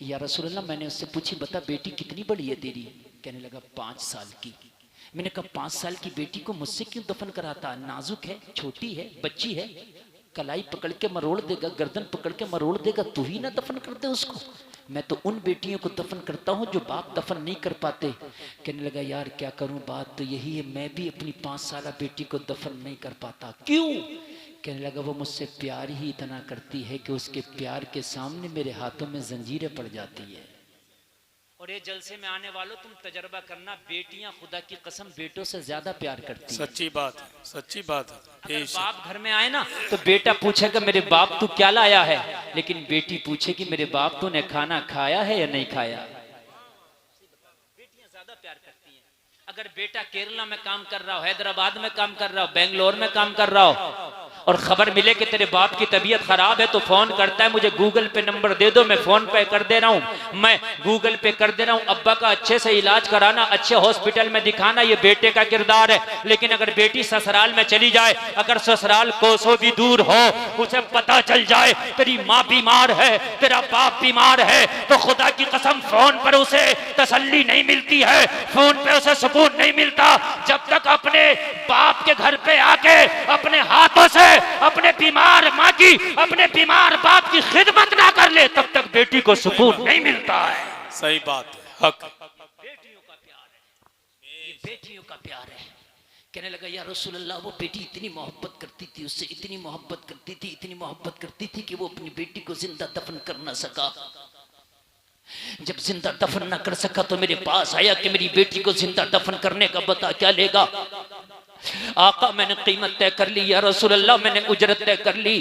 या रसूलल्लाह, मैंने उससे पूछी बता बेटी कितनी बड़ी है तेरी? कहने लगा 5 साल की। मैंने कहा 5 साल की बेटी को मुझसे क्यों दफन कराता? नाजुक है, छोटी है, बच्ची है, कलाई पकड़ के मरोड़ देगा, गर्दन पकड़ के मरोड़ देगा, तू ही ना दफन कर दे उसको। मैं तो उन बेटियों को दफन करता हूँ जो बाप दफन नहीं कर पाते। कहने लगा यार क्या करूं, बात तो यही है, मैं भी अपनी 5 साल बेटी को दफन नहीं कर पाता। क्यों? कहने लगा वो मुझसे प्यार ही इतना करती है कि उसके प्यार के सामने मेरे हाथों में जंजीरें पड़ जाती है। और ये जलसे में आने वालों तुम तजर्बा करना, बेटियां खुदा की कसम बेटों से ज्यादा प्यार करती हैं। सच्ची बात है, सच्ची बात है। अगर बाप घर में आए ना तो बेटा पूछेगा मेरे बाप तू क्या लाया है, लेकिन बेटी पूछेगी मेरे बाप तूने खाना खाया है या नहीं खाया। बेटियां ज्यादा प्यार करती हैं। अगर बेटा केरला में काम कर रहा हो, हैदराबाद में काम कर रहा हो, बेंगलोर में काम कर रहा हो और खबर मिले कि तेरे बाप की तबीयत खराब है तो फोन करता है मुझे गूगल पे नंबर दे दो, मैं फोन पे कर दे रहा हूँ, मैं गूगल पे कर दे रहा हूँ। अब्बा का अच्छे से इलाज कराना, अच्छे हॉस्पिटल में दिखाना, ये बेटे का किरदार है। लेकिन अगर बेटी ससुराल में चली जाए, अगर ससुराल कोसों भी दूर हो, उसे पता चल जाए तेरी माँ बीमार है, तेरा बाप बीमार है, तो खुदा की कसम फोन पर उसे तसल्ली नहीं मिलती है, फोन पे उसे सुकून नहीं मिलता जब तक अपने बाप के घर पे आके अपने हाथों से अपने बीमार माँ की, अपने बीमार बाप की खिदमत ना कर ले, तब तक बेटी को सुकून नहीं मिलता है। सही बात है, हक। बेटियों का प्यार है, ये बेटियों का प्यार है। कहने लगा या रसूलल्लाह वो बेटी इतनी मोहब्बत करती थी, उससे इतनी मोहब्बत करती थी, इतनी मोहब्बत करती थी कि वो अपनी बेटी को जिंदा दफन कर ना सका। जब जिंदा दफन ना कर सका तो मेरे पास आया कि मेरी बेटी को जिंदा दफन करने का बता क्या लेगा। आका मैंने कीमत तय कर ली, या रसूल अल्लाह मैंने उजरत तय कर ली।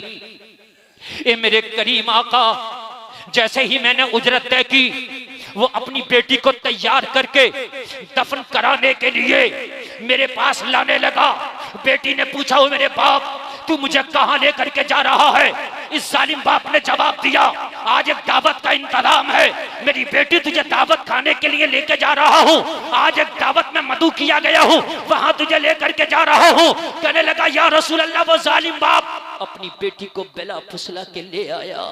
ए मेरे करीम आका, जैसे ही मैंने उजरत तय की वो अपनी बेटी को तैयार करके दफन कराने के लिए मेरे पास लाने लगा। बेटी ने पूछा ओ मेरे बाप तू मुझे कहां लेकर के जा रहा है? इस जालिम बाप ने जवाब दिया आज एक दावत का इंतजाम है, मेरी बेटी तुझे दावत खाने के लिए लेके जा रहा हूँ। आज एक दावत में मधु किया गया हूँ, वहां तुझे लेकर के जा रहा हूँ। कहने लगा या रसूल अल्लाह वो जालिम बाप अपनी बेटी को बेला फुसला के ले आया।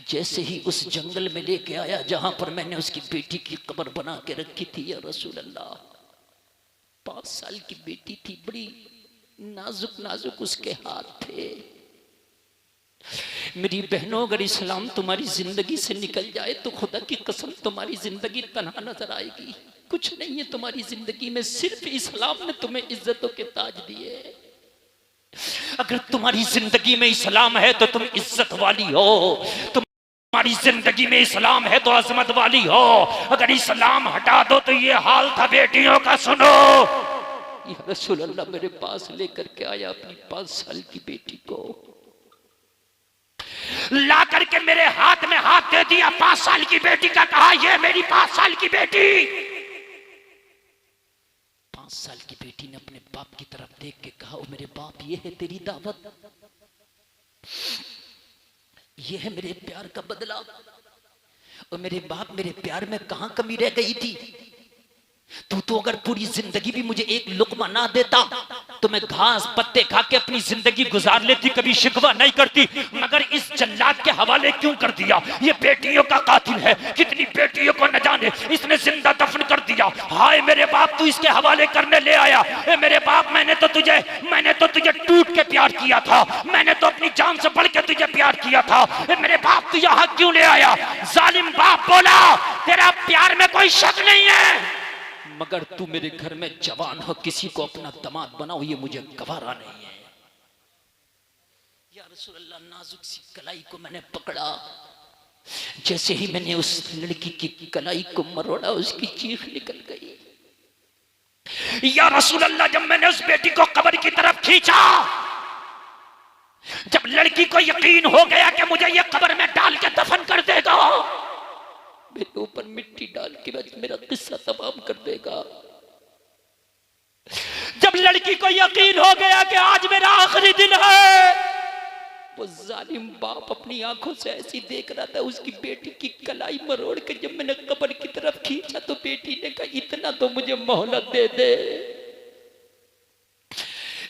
जैसे ही उस जंगल में लेके आया जहां पर मैंने उसकी बेटी की कब्र बना के रखी थी, या रसूल अल्लाह 5 साल की बेटी थी, बड़ी नाजुक नाजुक उसके हाथ थे। मेरी बहनों अगर इस्लाम तुम्हारी जिंदगी से निकल जाए तो खुदा की कसम तुम्हारी जिंदगी तन्हा नजर आएगी। कुछ नहीं है तुम्हारी जिंदगी में, सिर्फ इस्लाम ने तुम्हें इज्जतों के ताज दिए। अगर तुम्हारी जिंदगी में इस्लाम है तो तुम इज्जत वाली हो, तुम्हारी जिंदगी में इस्लाम है तो अजमत वाली हो। अगर इस्लाम हटा दो तो ये हाल था बेटियों का। सुनो या रसूल अल्लाह मेरे पास लेकर के आया अपनी 5 साल की बेटी को, ला करके मेरे हाथ में हाथ दे दिया 5 साल की बेटी का, कहा ये मेरी 5 साल की बेटी। 5 साल की बेटी ने अपने बाप की तरफ देख के कहा ओ मेरे बाप ये है तेरी दावत, ये है मेरे प्यार का बदला। और मेरे बाप मेरे प्यार में कहां कमी रह गई थी? तू अगर पूरी जिंदगी भी मुझे एक लुकमा ना देता तो मैं घास पत्ते खा के अपनी जिंदगी गुजार लेती, कभी शिकवा नहीं करती। मगर इस जल्लाद के हवाले क्यों कर दिया? ये बेटियों का कातिल है, कितनी बेटियों को न जाने इसने जिंदा दफन कर दिया। हाय मेरे बाप तू इसके हवाले करने ले आया। ए मेरे बाप मैंने तो तुझे टूट के प्यार किया था, मैंने तो अपनी जान से बढ़ के तुझे प्यार किया था। ए मेरे बाप तू यहाँ क्यों ले आया? जालिम बाप बोला तेरा प्यार में कोई शक नहीं है, मगर तू मेरे घर में जवान हो, किसी को अपना दामाद बनाओ ये मुझे गवारा नहीं है। या रसूल अल्लाह नाजुक सी कलाई को मैंने पकड़ा, जैसे ही मैंने उस लड़की की कलाई को मरोड़ा उसकी चीख निकल गई। या रसूल अल्लाह जब मैंने उस बेटी को कब्र की तरफ खींचा, जब लड़की को यकीन हो गया कि मुझे ये कब्र में डाल के दफन कर देगा, मेरे ऊपर मिट्टी डाल के मेरा किस्सा तमाम कर देगा, जब लड़की को यकीन हो गया कि आज मेरा आखिरी दिन है, वो जालिम बाप अपनी आंखों से ऐसी देख रहा था उसकी बेटी की कलाई मरोड़ के। जब मैंने कब्र की तरफ खींचा तो बेटी ने कहा इतना तो मुझे मोहलत दे दे।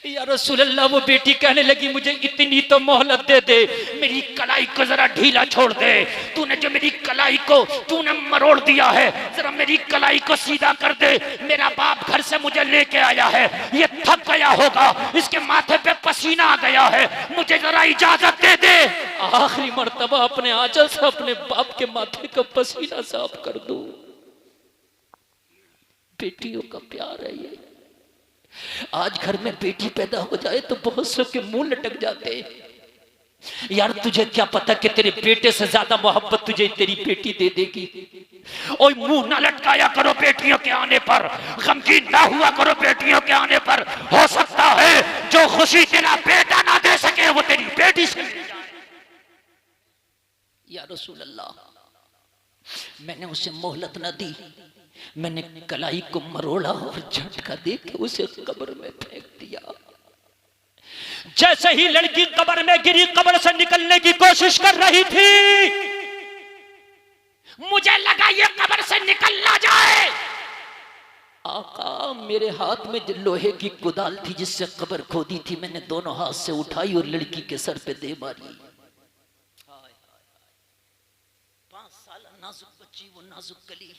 या रसूल अल्लाह, वो बेटी कहने लगी मुझे इतनी तो मोहलत दे दे, मेरी कलाई को जरा ढीला छोड़ दे, तूने जो मेरी कलाई को तूने मरोड़ दिया है, जरा मेरी कलाई को सीधा कर दे, मेरा बाप घर से मुझे लेके आया है, ये थक गया होगा, इसके माथे पे पसीना आ गया है, मुझे जरा इजाजत दे दे, आखिरी मर्तबा अपने आंचल से अपने बाप के माथे का पसीना साफ कर दूं। बेटियों का प्यार है ये। आज घर में बेटी पैदा हो जाए तो बहुत से के मुंह लटक जाते हैं। यार तुझे क्या पता कि तेरे बेटे से ज्यादा मोहब्बत तुझे तेरी बेटी दे देगी। ओए मुंह ना लटकाया करो बेटियों के आने पर, गमगीन ना हुआ करो बेटियों के आने पर। हो सकता है जो खुशी तेरा बेटा ना दे सके वो तेरी बेटी से मिल जाए। या रसूल अल्लाह, मैंने उसे मोहलत ना दी, मैंने कलाई को मरोड़ा और झटका देके उसे कब्र में फेंक दिया। जैसे ही लड़की कब्र में गिरी, कब्र से निकलने की कोशिश कर रही थी, मुझे लगा ये कब्र से निकल ना जाए। आका, मेरे हाथ में जो लोहे की कुदाल थी जिससे कब्र खोदी थी, मैंने दोनों हाथ से उठाई और लड़की के सर पे दे मारी। 5 साल नाजुक बच्ची, वो नाजुक कली,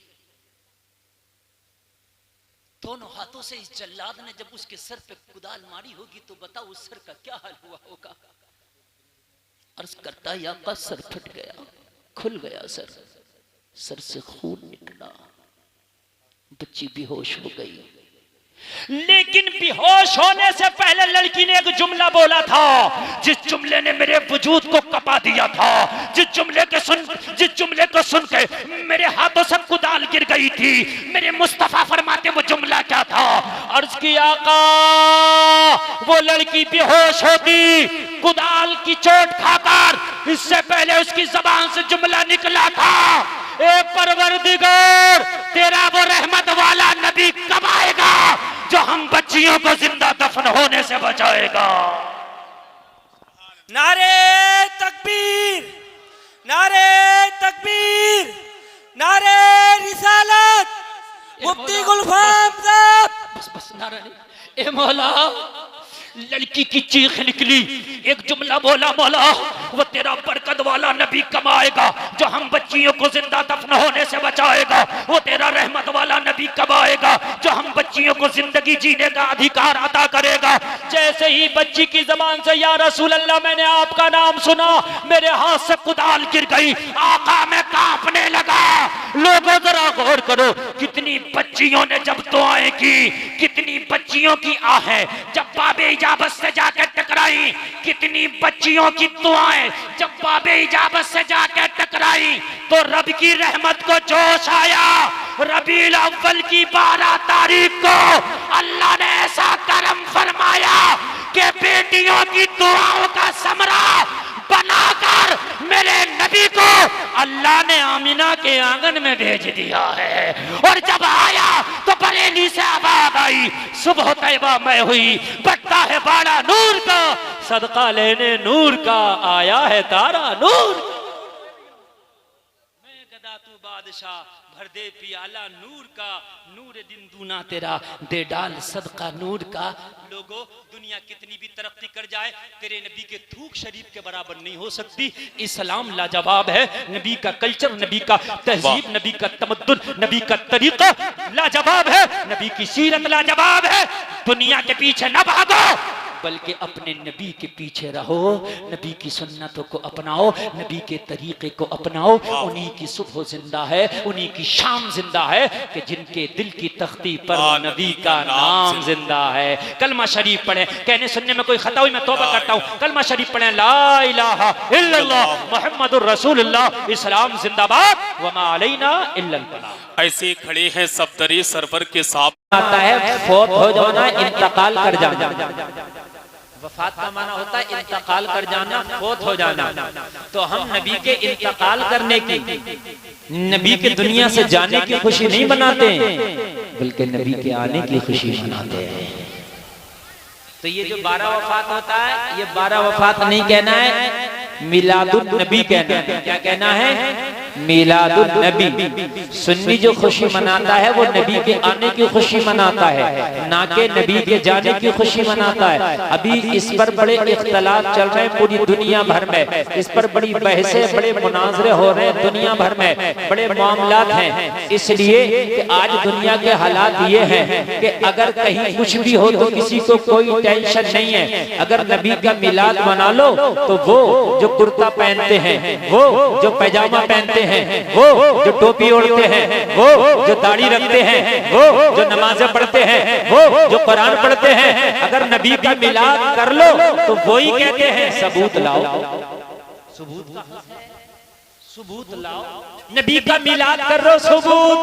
दोनों हाथों से इस जल्लाद ने जब उसके सर पे कुदाल मारी होगी तो बताओ उस सर का क्या हाल हुआ होगा। अर्ज करता या का सर फट गया, खुल गया सर से खून निकला, बच्ची बेहोश हो गई। लेकिन बेहोश होने से पहले लड़की ने एक जुमला बोला था, जिस जुमले ने मेरे वजूद को कपा दिया था, जिस जुमले को सुन के मेरे हाथों से कुदाल गिर गई थी। मेरे मुस्तफा फरमाते वो जुमला क्या था? अर्ज किया आका, वो लड़की बेहोश होती कुदाल की चोट खाकर, इससे पहले उसकी जबान से जुमला निकला था, ए परवरदिगार, तेरा वो रहमत वाला नबी कब आएगा जो हम बच्चियों को जिंदा दफन होने से बचाएगा। नारे तकबीर, नारे तकबीर, नारे रिसालत, मुफ्ती गुलफाम साहब। बस नारा नहीं। ए मौला, लड़की की चीख निकली, एक जुमला बोला, मौला वो तेरा बरकत वाला नबी कब आएगा जो हम बच्चियों को जिंदा दफन होने से बचाएगा। वो तेरा रहमत वाला नबी कब आएगा जो हम बच्चियों को जिंदगी जीने का अधिकार अता करेगा। जैसे ही बच्ची की जबान से या रसूल अल्लाह मैंने आपका नाम सुना, मेरे हाथ से कुदाल गिर गई, आका मैं कांपने लगा। लोगों जरा गौर करो, कितनी बच्चियों ने जब दुआएं की, कितनी बच्चियों की आहें जब बाबे इजाबत से जाकर टकराई, कितनी बच्चियों की दुआएं जब बाबे इजाबत से जाकर टकराई, तो रब की रहमत को जोश आया। रबीउल अव्वल की 12 तारीख को अल्लाह ने ऐसा करम फरमाया कि बेटियों की दुआओं का समरा बनाकर मेरे नबी को अल्लाह ने आमिना के आंगन में भेज दिया है। और जब आया तो बरेली से आवाज आई, सुबह तैयबा में हुई, बटता है बाड़ा नूर का, सदका लेने नूर का आया है तारा नूर। मैं गदा तू बादशाह, भर दे पियाला नूर का, नूर दिन दूना तेरा, दे डाल सदका नूर का। लोगों, दुनिया कितनी भी तरक्की कर जाए, तेरे नबी के थूक शरीफ के बराबर नहीं हो सकती। इस्लाम लाजवाब है, नबी का कल्चर, नबी का तहजीब, नबी का तमद्दुन, नबी का तरीका लाजवाब है, नबी की सीरत लाजवाब है। दुनिया के पीछे न भागो, बल्कि अपने नबी के पीछे रहो, नबी की सुन्नतों को अपनाओ, नबी के तरीके को अपनाओ। उन्हीं की सुबह जिंदा है, उन्हीं की शाम जिंदा है कि जिनके दिल की तख्ती पर नबी का नाम जिंदा है। कलमा शरीफ पढ़े, कहने सुनने में कोई खता हुई मैं तौबा करता हूँ। कलमा शरीफ पढ़े, ला इलाहा इल्लल्लाह मुहम्मदुर रसूलुल्लाह, इस्लाम जिंदाबाद, वमा अलैना इल्लल बलाग। ऐसे खड़े हैं सब दरे सरवर के साथ आता है फौत हो जाना, इंतकाल कर जाना। वफात का माना होता है इंतकाल कर जाना, फौत हो जाना। तो हम नबी के इंतकाल करने की, नबी के दुनिया से जाने की खुशी नहीं मनाते, बल्कि नबी के आने की खुशी मनाते हैं। तो ये जो 12 वफात होता है, ये 12 वफात नहीं कहना है, मिलादुन नबी कहना है। क्या कहना है? मिलादुन नबी। सुन्नी जो खुशी मनाता है वो नबी के आने की खुशी मनाता है, ना कि नबी के जाने की खुशी मनाता है। अभी इस पर बड़े इख्तलाफ चल रहे हैं पूरी दुनिया भर में, इस पर बड़ी बहसें, बड़े मुनाजरे हो रहे हैं दुनिया भर में, बड़े मामलात हैं। इसलिए कि आज दुनिया के हालात ये हैं कि अगर कहीं कुछ भी हो तो किसी को कोई टेंशन नहीं है। अगर नबी का मिलाद मना लो तो वो जो कुर्ता पहनते हैं, वो जो पैजामा पहनते हैं, वो जो टोपी ओढ़ते हैं, वो जो दाढ़ी रखते हैं, वो जो नमाजें पढ़ते हैं, वो जो कुरान पढ़ते हैं, अगर नबी का मिलाद कर लो तो वो ही कहते हैं सबूत लाओ। सबूत लाओ, नबी का मिलाद कर लो सबूत,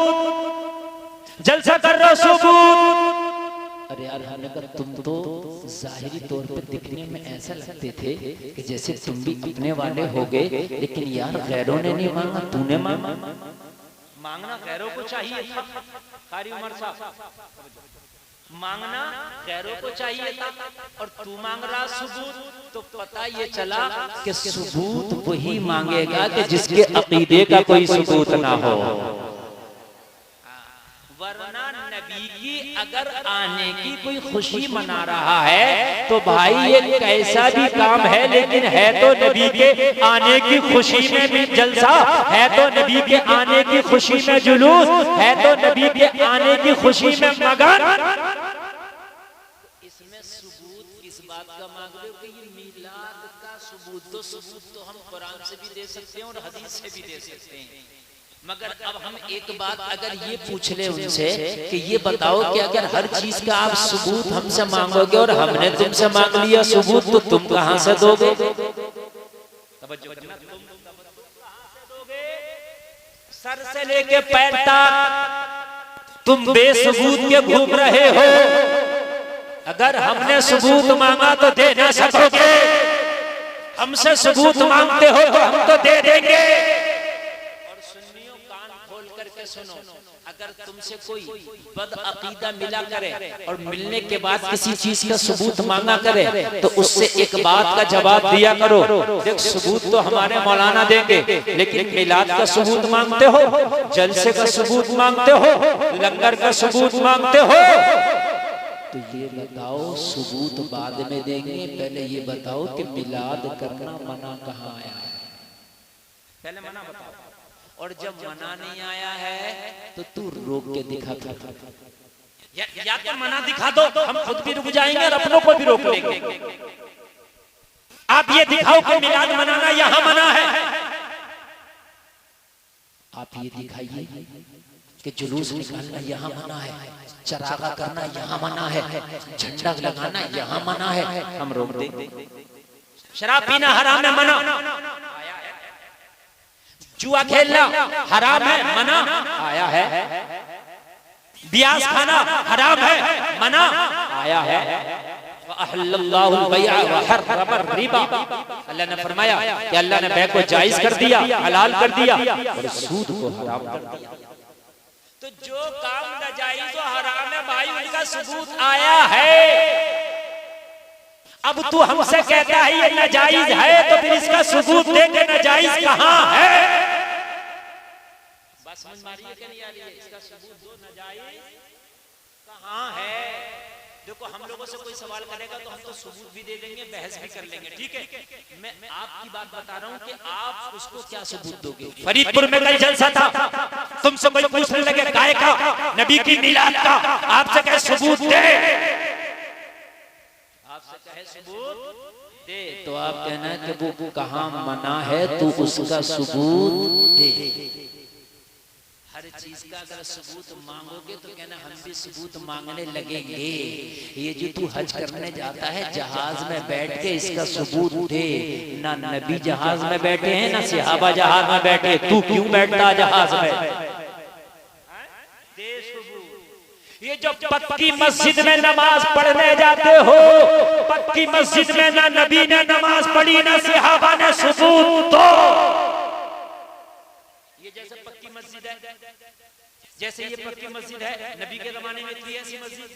जलसा कर लो सबूत। अरे यार हमने कहा तुम तो जाहिरी तौर पर दिखने में ऐसा लगते थे कि जैसे तुम भी अपने वाले हो गए, लेकिन यार गैरों ने नहीं मांगा, तूने मांगा। मांगना गैरों को चाहिए था, कारी उमर साहब, मांगना गैरों को चाहिए था और तू मांग रहा सबूत। तो पता ये चला कि सबूत वही मांगेगा कि जिसके अकीदे का कोई सबूत ना हो। वरना नबी की अगर आने की कोई खुशी मना रहा है तो भाई ये कैसा भी काम है, लेकिन है तो नबी के आने की खुशी में भी जलसा, है तो नबी के आने की खुशी में जुलूस, है तो नबी के आने की खुशी में मगन। इसमें सबूत इस बात का मांग रहे हो कि ये मिलाद का सबूत तो हम कुरान से भी दे सकते हैं और हदीस से भी दे सकते हैं। मगर अब हम एक बात अगर ये पूछ ले उनसे कि ये बताओ कि अगर हर चीज का आप सबूत हमसे मांगोगे और हमने तुमसे मांग लिया सबूत, तो तुम कहां से दोगे? सर से लेके पैर तक तुम बेसबूत के घूम रहे हो। अगर हमने सबूत मांगा तो दे ना सकोगे, हमसे सबूत मांगते हो तो हम तो दे देंगे। सुनो, अगर तुमसे कोई बदअकीदा मिला करे और मिलने के बाद किसी चीज का सबूत मांगा करे तो उससे एक बात का जवाब दिया करो, देख सबूत तो हमारे मौलाना देंगे, लेकिन मिलाद का सबूत मांगते हो, जलसे का सबूत मांगते हो, लंगर का सबूत मांगते हो, तो ये बताओ सबूत बाद में देंगे, पहले ये बताओ कि मिलाद करना मना कहाँ आया है? पहले मना बताओ, और जब मना नहीं आया है तो तू रोक के दिखा था। या तो मना दिखा दो, हम खुद भी रुक जाएंगे और अपनों को भी रोक लेंगे। आप ये दिखाओ कि मिलाद मनाना यहाँ मना है। आप ये दिखाइए कि जुलूस निकालना यहाँ मना है, चरागा करना यहाँ मना है, झंडा लगाना यहाँ मना है, हम रोक देंगे। शराब पीना हराम है, मना। जुआ खेलना हराम है, मना आया है। ब्याज खाना हराम है, मना आया है। अल्लाह ने फरमाया कि अल्लाह ने बै को जायज कर दिया, हलाल कर दिया और सूद को हराम कर दिया। तो जो काम नाजायज और हराम है भाई, उनका सबूत आया है। अब तू हमसे कहता है ये नाजायज है, तो फिर इसका सबूत दे के नाजायज कहां है? बात समझ में आ रही है कि नहीं आ रही है? इसका सबूत दो, नाजायज कहां है? देखो हम लोगों से कोई सवाल करेगा तो हम तो सबूत भी दे देंगे, बहस भी कर लेंगे, ठीक है। मैं आपकी बात बता रहा हूं कि आप उसको क्या सबूत दोगे? फरीदपुर में कल जलसा था, तुमसे कोई पूछने लगे गाय का, नबी की मिलाद का, आपसे कहे सबूत दे, आपसे कहे सबूत दे, तो आप कहना कि वो कहां मना है, तू उसका सबूत दे। हर चीज का अगर सबूत मांगोगे तो कहना हम भी सबूत मांगने लगेंगे। ये जो तू हज करने जाता है जहाज में बैठ के, इसका सबूत दे। ना नबी जहाज में बैठे हैं, ना सहाबा जहाज में बैठे, तू क्यों बैठता जहाज में? ये जो पक्की मस्जिद में नमाज पढ़ने जाते हो, पक्की मस्जिद में ना नबी ने नमाज पढ़ी, ना सहाबा ने सबूत दो। ये जैसे पक्की मस्जिद है, जैसे ये पक्की मस्जिद है, नबी के जमाने में थी ऐसी मस्जिद?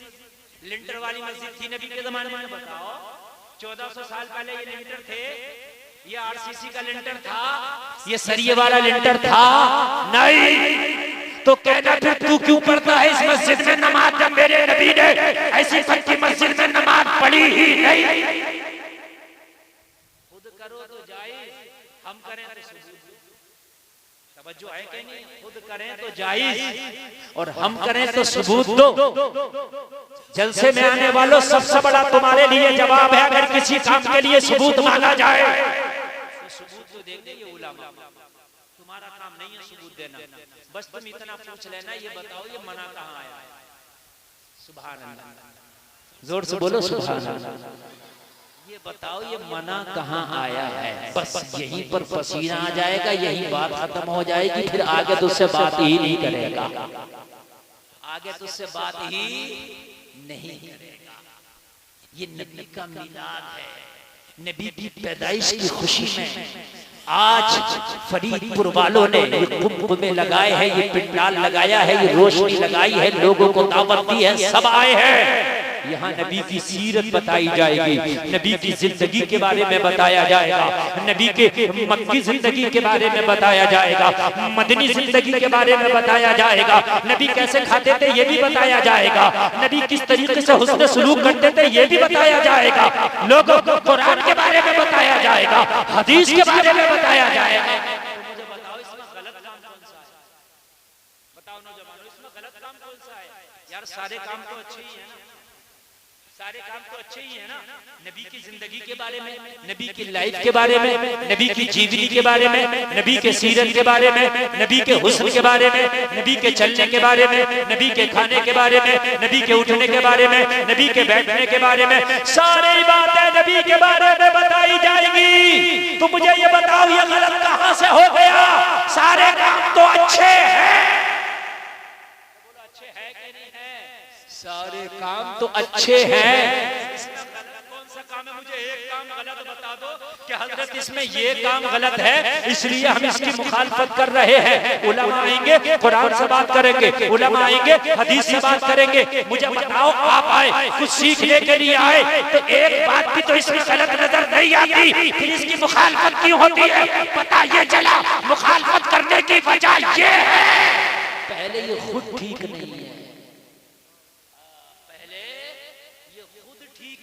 लिंटर वाली मस्जिद थी नबी के जमाने में? बताओ, 1400 साल पहले ये लिंटर थे, ये आरसीसी का लिंटर था, ये सरिये वाला लिंटर था नहीं। तो कहना फिर तू क्यों पढ़ता है इस मस्जिद में नमाज, जब मेरे नबी ने ऐसी पक्की मस्जिद में नमाज पढ़ी ही नहीं। खुद करो तो जायज, हम करें तो सबूत। तवज्जो है कि नहीं? खुद करें तो जायज और हम करें तो सबूत दो। जलसे में आने वालों, सबसे बड़ा तुम्हारे लिए जवाब है, अगर किसी काम के लिए सबूत मांगा जाए तो सबूत तो दे देंगे उलमा। तुम्हारा काम नहीं है सबूत देना, बस तुम इतना पूछ लेना, ये बताओ ये मना कहाँ आया है। सुभान अल्लाह, जोर से बोलो सुभान अल्लाह। ये बताओ ये मना कहाँ आया है, बस यहीं पर पसीना आ जाएगा, यही बात खत्म हो जाएगी, फिर आगे तो उससे बात ही नहीं करेगा, आगे तो उससे बात ही नहीं करेगा। ये नबी का मिलाद है, नबी की पैदाइश की खुशी में आज फरीदपुर वालों ने ये कुंभ में लगाए हैं, ये पिंडाल लगाया है, ये रोशनी लगाई है, लोगों को दावत दी है, सब आए हैं। यहाँ नबी की सीरत बताई जाएगी, नबी की जिंदगी के बारे में बताया जाएगा, नबी के मक्की जिंदगी के बारे में बताया जाएगा, मदनी जिंदगी के बारे में बताया जाएगा, नबी कैसे खाते थे ये भी बताया जाएगा, नबी किस तरीके से हुस्न सलूक करते थे ये भी बताया जाएगा, लोगों को कुरान के बारे में बताया जाएगा, हदीस के बारे में बताया जाएगा। मुझे बताओ इसमें गलत काम कौन सा है? बताओ नौजवानों, इसमें गलत काम कौन सा है? यार सारे काम तो अच्छे ही है ना, सारे काम तो अच्छे ही है ना। नबी की जिंदगी के बारे में, नबी की लाइफ के बारे में, नबी की जीवनी के बारे में, नबी के सीरत के बारे में, नबी के हुस्न के बारे में, नबी के चलने के बारे में, नबी के खाने के बारे में, नबी के उठने के बारे में, नबी के बैठने के बारे में, सारी बातें नबी के बारे में बताई जाएगी। तो मुझे ये बताओ ये गलत कहां से हो गया? सारे काम तो अच्छे हैं, अच्छे है कि नहीं है? सारे काम तो अच्छे हैं, कौन सा काम है? मुझे एक काम गलत बता दो कि हजरत इसमें ये काम गलत है इसलिए हम इसकी मुखालफत कर रहे हैं। उलमा आएंगे कुरान से बात करेंगे, उलमा आएंगे हदीस से बात करेंगे। मुझे बताओ आप आए कुछ सीखने के लिए आए तो एक बात भी तो इसमें गलत नजर नहीं आती, फिर इसकी मुखालफत क्यों होती है? पता ये चला मुखालफत करने की वजह ये है पहले ये खुद ठीक नहीं है,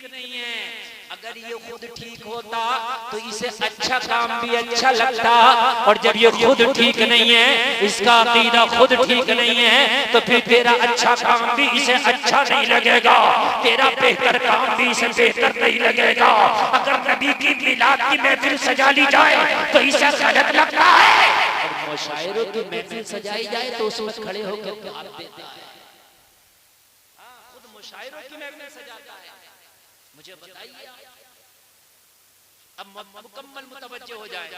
नहीं है। अगर ये खुद ठीक होता तो इसे अच्छा काम भी अच्छा लगता, और जब ये खुद ठीक नहीं है, इसका अकीदा खुद ठीक नहीं है, तो फिर तेरा अच्छा काम भी इसे अच्छा नहीं लगेगा, तेरा बेहतर काम भी इसे बेहतर नहीं लगेगा। अगर नबी की मिलाद की महफिल सजा ली जाए तो इसे गलत लगता है, और मुशायरों की महफिल सजाई जाए तो उसमें खड़े होकर प्यार देता है। खुद मुशायरों की महफिल सजाता है। मुझे बताइए, अब मुकम्मल मुतवज्जे हो जाए।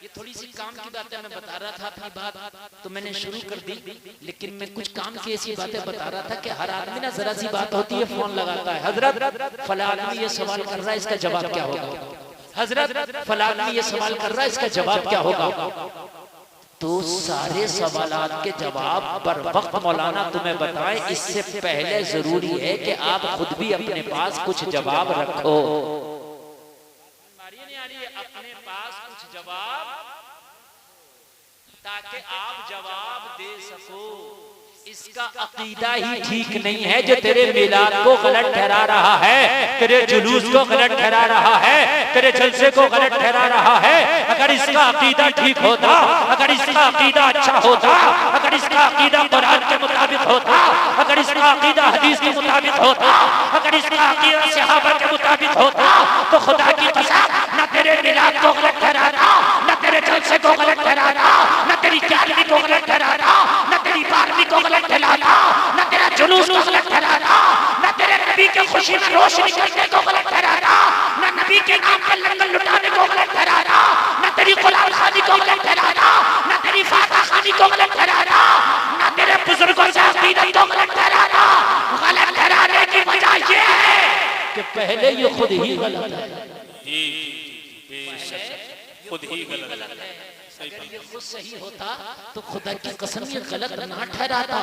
ये थोड़ी सी काम की बातें मैं बता रहा था, अपनी बात तो मैंने शुरू कर दी, लेकिन मैं कुछ काम की ऐसी बातें बता रहा था कि हर आदमी ना जरा सी बात होती है फोन लगाता है, हजरत फला आदमी ये सवाल कर रहा है इसका जवाब क्या होगा, हजरत फला आदमी ये सवाल कर रहा है इसका जवाब क्या होगा। तो सारे सवालात के जवाब बर वक्त मौलाना तुम्हें बताएं, इससे पहले जरूरी है कि आप खुद भी अपने पास कुछ जवाब रखो। अपने पास कुछ जवाब, ताकि आप जवाब दे सको। इसका अकीदा ही ठीक नहीं है जो तेरे मिलाद को गलत ठहरा रहा है, तेरे जुलूस को गलत ठहरा रहा है, तेरे जलसे को गलत ठहरा रहा है। अगर इसका अकीदा ठीक होता, अगर इसका अकीदा अच्छा होता, अगर इसका अकीदा कुरान के मुताबिक होता, अगर इसका अकीदा हदीस के मुताबिक होता, अगर इसका अकीदा सहाबा के मुताबिक होता, तो खुदा की कसम न तेरे मिलाद को गलत ठहराता, न तेरे जलसे को गलत ठहराता, न तेरी 11वीं को गलत ठहराता, न तेरी 12वीं को गलत ठहराता, न तेरा जुलूस को गलत ठहराता, न तेरे नबी की खुशी में रोशनी करने को गलत ठहराता, न नबी के नाम पर लंगर लुटाने को गलत ठहराता, न तेरी गुलाम खानी को गलत ठहराता, न तेरी फाता खानी को गलत ठहराता, न तेरे बुजुर्गों से अकीदत को गलत ठहराता। गलत ठहराने की वजह ये है कि पहले ये खुद ही गलत है, खुद ही गलत है। अगर ये खुद सही होता तो खुदा की कसम ये गलत ना ठहराता।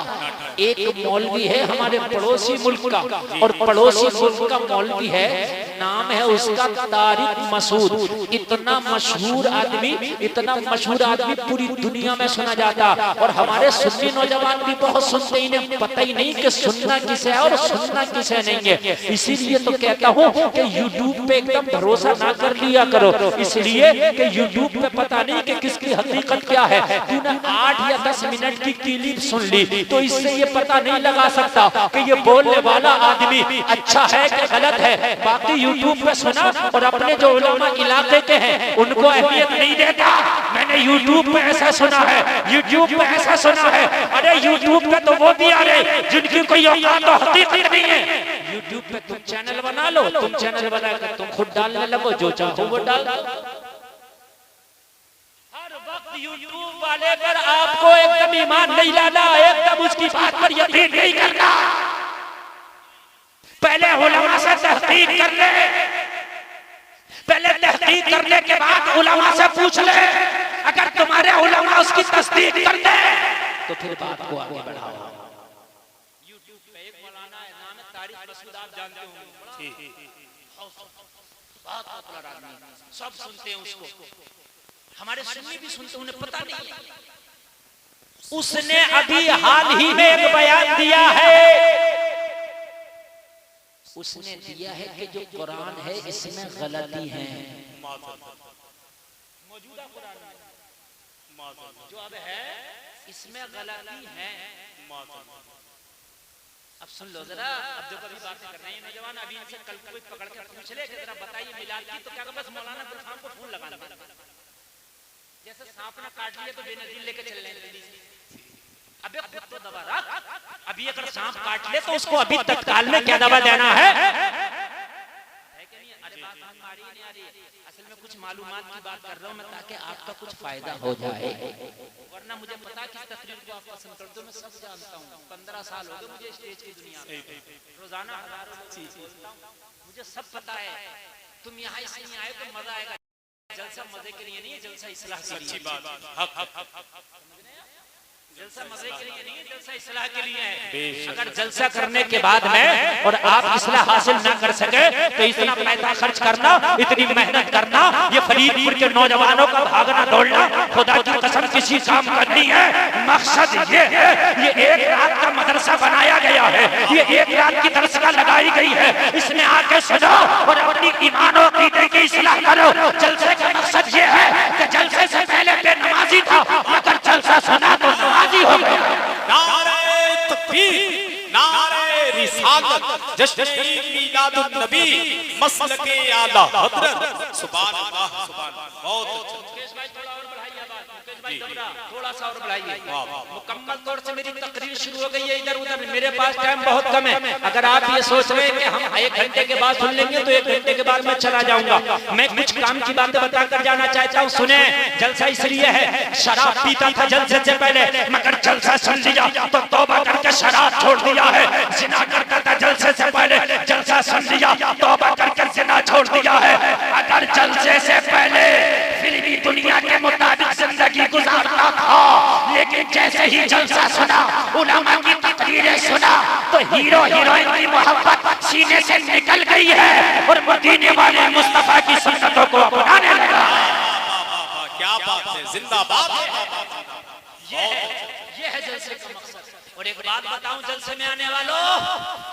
एक मौलवी है हमारे पड़ोसी मुल्क का, और पड़ोसी मुल्क का मौलवी है नाम है उसका तारिक मसूद। इतना मशहूर आदमी, इतना मशहूर आदमी पूरी दुनिया में सुना जाता। और हमारे सुन्नी नौजवान भी बहुत सुनते, इन्हें पता ही नहीं कि सुनना किसे है और सुनना किसे नहीं है। इसीलिए तो कहता हूँ कि यूट्यूब पे एकदम भरोसा ना कर लिया करो, इसलिए कि यूट्यूब पे पता नहीं कि किसकी हकीकत क्या है। तूने 8 या 10 मिनट की क्लिप सुन ली तो इससे ये पता नहीं लगा सकता कि ये बोलने वाला आदमी अच्छा है कि गलत है। बाकी यूट्यूब पे सुना और अपने जो उलमा इलाके के हैं उनको अहमियत नहीं देता। मैंने यूट्यूब पे ऐसा सुना है, यूट्यूब पे ऐसा सुना है। अरे यूट्यूब पे तो वो भी आ रहे जिनकी कोई औकात और हकीकत नहीं है। यूट्यूब पे तुम चैनल बना लो, तुम चैनल बनाकर तुम खुद डालने लगो, जो चाहो वो डाल दो। यूट्यूब वाले पर आपको एकदम ईमान नहीं लाना, एकदम उसकी बात पर यकीन नहीं करना। पहले उलमा से तहकीक कर ले, पहले तहकीक करने के बाद उलमा से पूछ ले। अगर तुम्हारे उलमा उसकी तस्दीक कर दे तो फिर बात को आगे बढ़ाओ। यूट्यूब पे एक मौलाना है, नाम है तारिक मसूद, आप जानते होंगे, बहुत पॉपुलर आदमी, सब सुनते हैं उसको, हमारे सुन्नी भी सुनते, उन्हें पता नहीं है। उसने अभी हाल ही में एक बयान दिया है, उसने दिया है कि जो कुरान है इसमें गलती है। मौजूदा कुरान जो अब है इसमें गलती है। अब सुन लो जरा, अब जो कभी बातें कर रहे हैं नौजवान, अभी इनसे कल कोई पकड़ के पूछ ले कि जरा बताइए मिलाद की, तो क्या बस मौलाना गुलफाम को फोन लगा देना। जैसे सांप ने काट लिया तो बेनजीर लेके चल रहे हैं। अबे खुद तो दवा रख, अभी अगर सांप काट ले तो उसको अभी तत्काल में क्या दवा देना है कि नहीं? अरे बात हमारी नहीं आ रही, असल में कुछ मालूमात की बात कर रहा हूँ मैं, ताकि आपका कुछ फायदा हो जाए। वरना मुझे पता किस तकरीर को आप पसंद करते हो, मैं सब जानता हूँ। 15 साल हो गए मुझे स्टेज की दुनिया में, रोजाना हजारों मुझे सब पता है। तुम यहाँ इसलिए आए तो मजा आएगा, जलसा मजे के लिए नहीं है, जलसा इस्लाह के लिए। जलसा मजे के लिए नहीं है, जलसा इस्लाह के लिए है। अगर जलसा करने के बाद में और आप इस्लाह हासिल ना कर सके तो इतना पैसा खर्च करना, इतनी मेहनत करना, ये फरीदपुर के नौजवानों का भागना दौड़ना, खुदा की कसम किसी काम का नहीं है। मकसद ये है, ये एक रात का मदरसा बनाया गया है, ये एक रात की दरसगाह लगाई गई है, इसमें आके सुनो और अपनी ईमानों की इस्लाह करो। जलसे का मकसद ये है कि जलसे से पहले बेनमाजी था, मगर जलसा सुना तो नमाजी हो गया। नारे तकबीर, नारे रिसालत, जश्न मीलादुन नबी, मसलके आला हजरत। सुभान अल्लाह, सुभान अल्लाह। बहुत अच्छा। थोड़ा सा और बढ़ाइए। मुकम्मल तौर से मेरी तकरीर शुरू हो गई है, इधर उधर मेरे पास टाइम बहुत कम है। अगर आप ये सोच रहे हैं कि हम 1 घंटे के बाद सुन लेंगे तो 1 घंटे के बाद मैं चला जाऊंगा। मैं कुछ काम की बातें बताकर जाना चाहता हूँ। सुने, जलसा इसलिए है, शराब पीता था जलसे से पहले, मगर जलसा सुन लिया तो तौबा करके शराब छोड़ दिया है। जिना करता था जलसे से पहले, जलसा सुन लिया तौबा करके जिना छोड़ दिया है। अगर जलसे से पहले फिल्मी दुनिया के मुताबिक जिंदगी गुजारता था, लेकिन जैसे ही जलसा सुना, उलमा की तकरीरें सुना, तो हीरो हीरोइन की मोहब्बत सीने से निकल गई है और मदीने वाले मुस्तफा की सुन्नतों को अपनाने लगा। क्या बात है, जिंदाबाद। ये है जलसे का मकसद। और एक बात बताऊं, जलसे में आने वालों,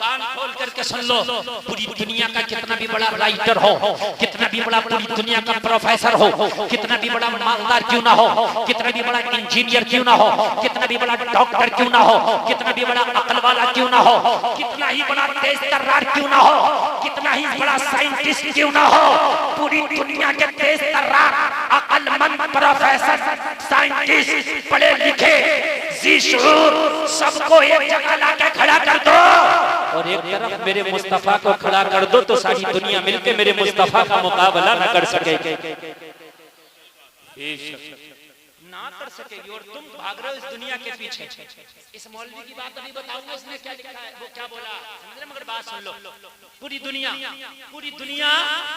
कान खोल करके सुन लो। पूरी दुनिया का कितना भी बड़ा राइटर हो, कितना भी बड़ा पूरी दुनिया का प्रोफेसर हो, कितना भी बड़ा मालदार क्यों ना हो, कितना भी बड़ा इंजीनियर क्यों ना हो, कितना भी बड़ा डॉक्टर क्यों ना हो, कितना भी बड़ा अकल वाला क्यों ना हो, कितना ही बड़ा तेज तर्रार क्यों ना हो, कितना ही बड़ा साइंटिस्ट क्यों ना हो, पूरी दुनिया के तेज तर्रार, अकलमंद प्रोफेसर, साइंटिस्ट, पढ़े लिखे, ज़ी-शऊर, सबको एक जगह लाके खड़ा कर दो और एक तरफ मेरे मुस्तफा को खड़ा कर दो तो सारी दुनिया मिलके मेरे मुस्तफा का मुकाबला न कर सके। ना कर सकेगी और तुम भाग रहे हो इस दुनिया के पीछे। इस मौलवी की बात अभी बताऊंगा, इसने क्या लिखा है, वो क्या बोला समझ रहे, मगर बात सुन लो। पूरी दुनिया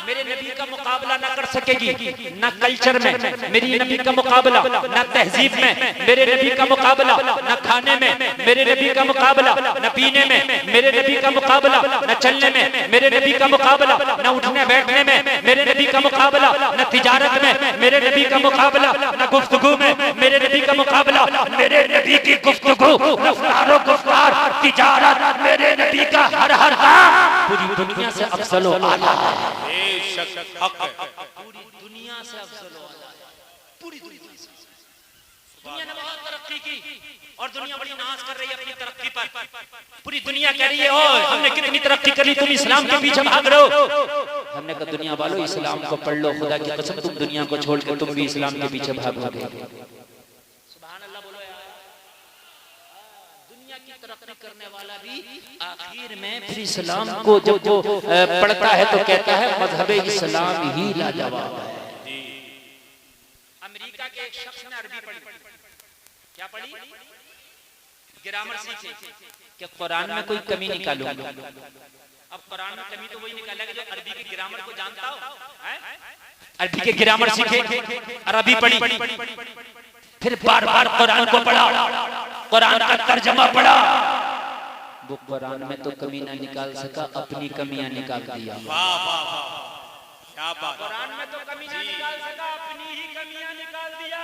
मेरे नबी का मुकाबला ना कर सकेगी, ना कल्चर में मेरी नबी का मुकाबला, ना तहजीब में मेरे नबी का मुकाबला, ना खाने में मेरे नबी का मुकाबला, ना पीने में मेरे नबी का मुकाबला, ना चलने में मेरे नबी का मुकाबला, ना उठने बैठने में मेरे नबी का मुकाबला, ना तिजारत में मेरे नबी का मुकाबला, ना गुफ्तगू में मेरे नबी का मुकाबला। मेरे नबी की गुफ्तगू, गुफ्तारो गुफ्तार, तिजारत मेरे नबी का हर काम पूरी दुनिया से अफजल व आला है। बेशक हक है। पूरी दुनिया से अफजल व आला है। पूरी दुनिया ने बहुत तरक्की की और दुनिया बड़ी नाज कर रही है अपनी तरक्की पर। पूरी दुनिया कह रही है ओए हमने कितनी तरक्की कर ली, तुम इस्लाम के पीछे भाग रहे हो। हमने कहा दुनिया वालों इस्लाम को पढ़ लो, खुदा की कसम तुम दुनिया को छोड़ के तुम भी इस्लाम के पीछे भागोगे। सुभान अल्लाह बोलो यार। दुनिया की तरक्की करने वाला भी आखिर में फिर इस्लाम को जब वो पढ़ता है तो कहता है मजहब इस्लाम ही लाजवाब है। अमेरिका के एक शख्स ने अरबी पढ़ी, क्या पढ़ी, ग्रामर सीखे कि कुरान में कोई कमी निकालूंगा। अब कुरान में कमी तो वही निकालेगा जो अरबी के ग्रामर को जानता हो, अरबी के ग्रामर सीखे, अरबी पढ़ी, फिर बार बार कुरान को पढ़ा, कुरान का तर्जमा पढ़ा। वो कुरान में तो कमी ना निकाल सका, अपनी कमियां निकाल दिया। क्या बात, कुरान में तो कमी ना निकाल सका, अपनी ही कमियां निकाल दिया।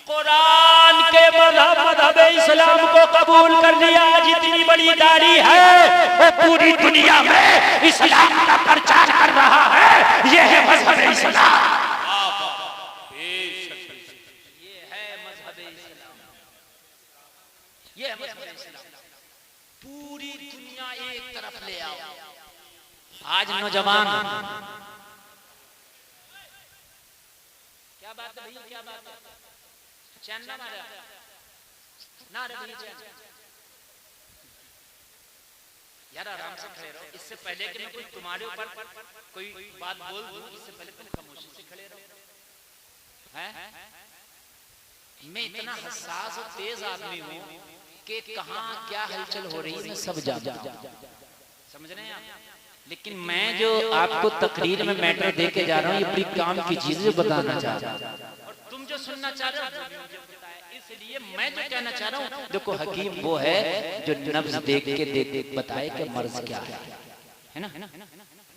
कुरान के मजहब इस्लाम को कबूल कर लिया। जितनी बड़ी दाढ़ी है वो पूरी दुनिया में इस्लाम का प्रचार कर रहा है। ये है मजहब इस्लाम, ये है मजहब इस्लाम, ये है मजहब इस्लाम। पूरी दुनिया एक तरफ ले आओ। आज नौजवान, क्या बात है भैया, क्या बात है, चैन ना मारा ना रे भैया चैन यार, आराम से खड़े रहो। इससे पहले कि मैं कोई तुम्हारे ऊपर कोई बात बोल दूं, इससे पहले तुम खामोशी से खड़े रहो। हैं मैं इतना हसास और तेज आदमी हूं कि कहां क्या हलचल हो रही है मैं सब जानता हूं, समझ रहे हैं आप। लेकिन मैं जो आपको तकरीर में मैटर दे के जा रहा हूँ, ये बड़ी काम की चीजें बताना चाह रहा हूँ और तुम जो सुनना चाह रहे हो, इसलिए मैं जो कहना चाह रहा हूँ, देखो हकीम वो है जो नब्ज देख के बताए कि मर्ज क्या है ना।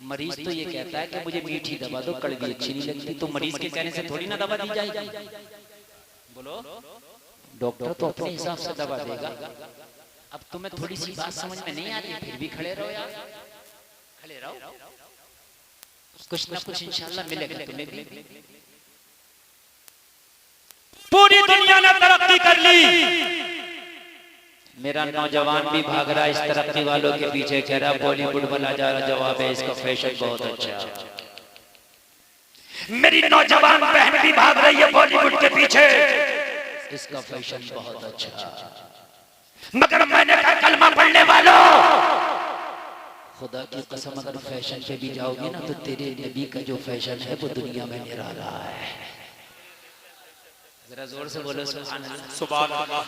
मरीज तो ये कहता है कि मुझे मीठी दवा दो, कड़वी अच्छी नहीं लगती, तो मरीज के कहने से थोड़ी ना दवा दी जाएगी। बोलो, डॉक्टर तो अपने हिसाब से दवा देगा। अब तुम्हें थोड़ी सी बात समझ में नहीं आ रही, फिर भी खड़े रहो यार, खड़े रहो, कुछ ना कुछ इंशाल्लाह मिलेगा तुम्हें भी। पूरी दुनिया ने तरक्की कर ली, मेरा नौजवान भी भाग रहा इस तरक्की वालों के पीछे, कह रहा बॉलीवुड वाला जा रहा, जवाब है इसका फैशन बहुत अच्छा। मेरी नौजवान बहन भी भाग रही है बॉलीवुड के पीछे, इसका फैशन बहुत अच्छा। मगर मैंने कहा कलमा पढ़ने वालों, खुदा की कसम अगर फैशन पे भी जाओगे ना तो तेरे नबी का जो फैशन है वो दुनिया में निराला है। जरा जोर से बोलो सुभान अल्लाह, सुभान अल्लाह।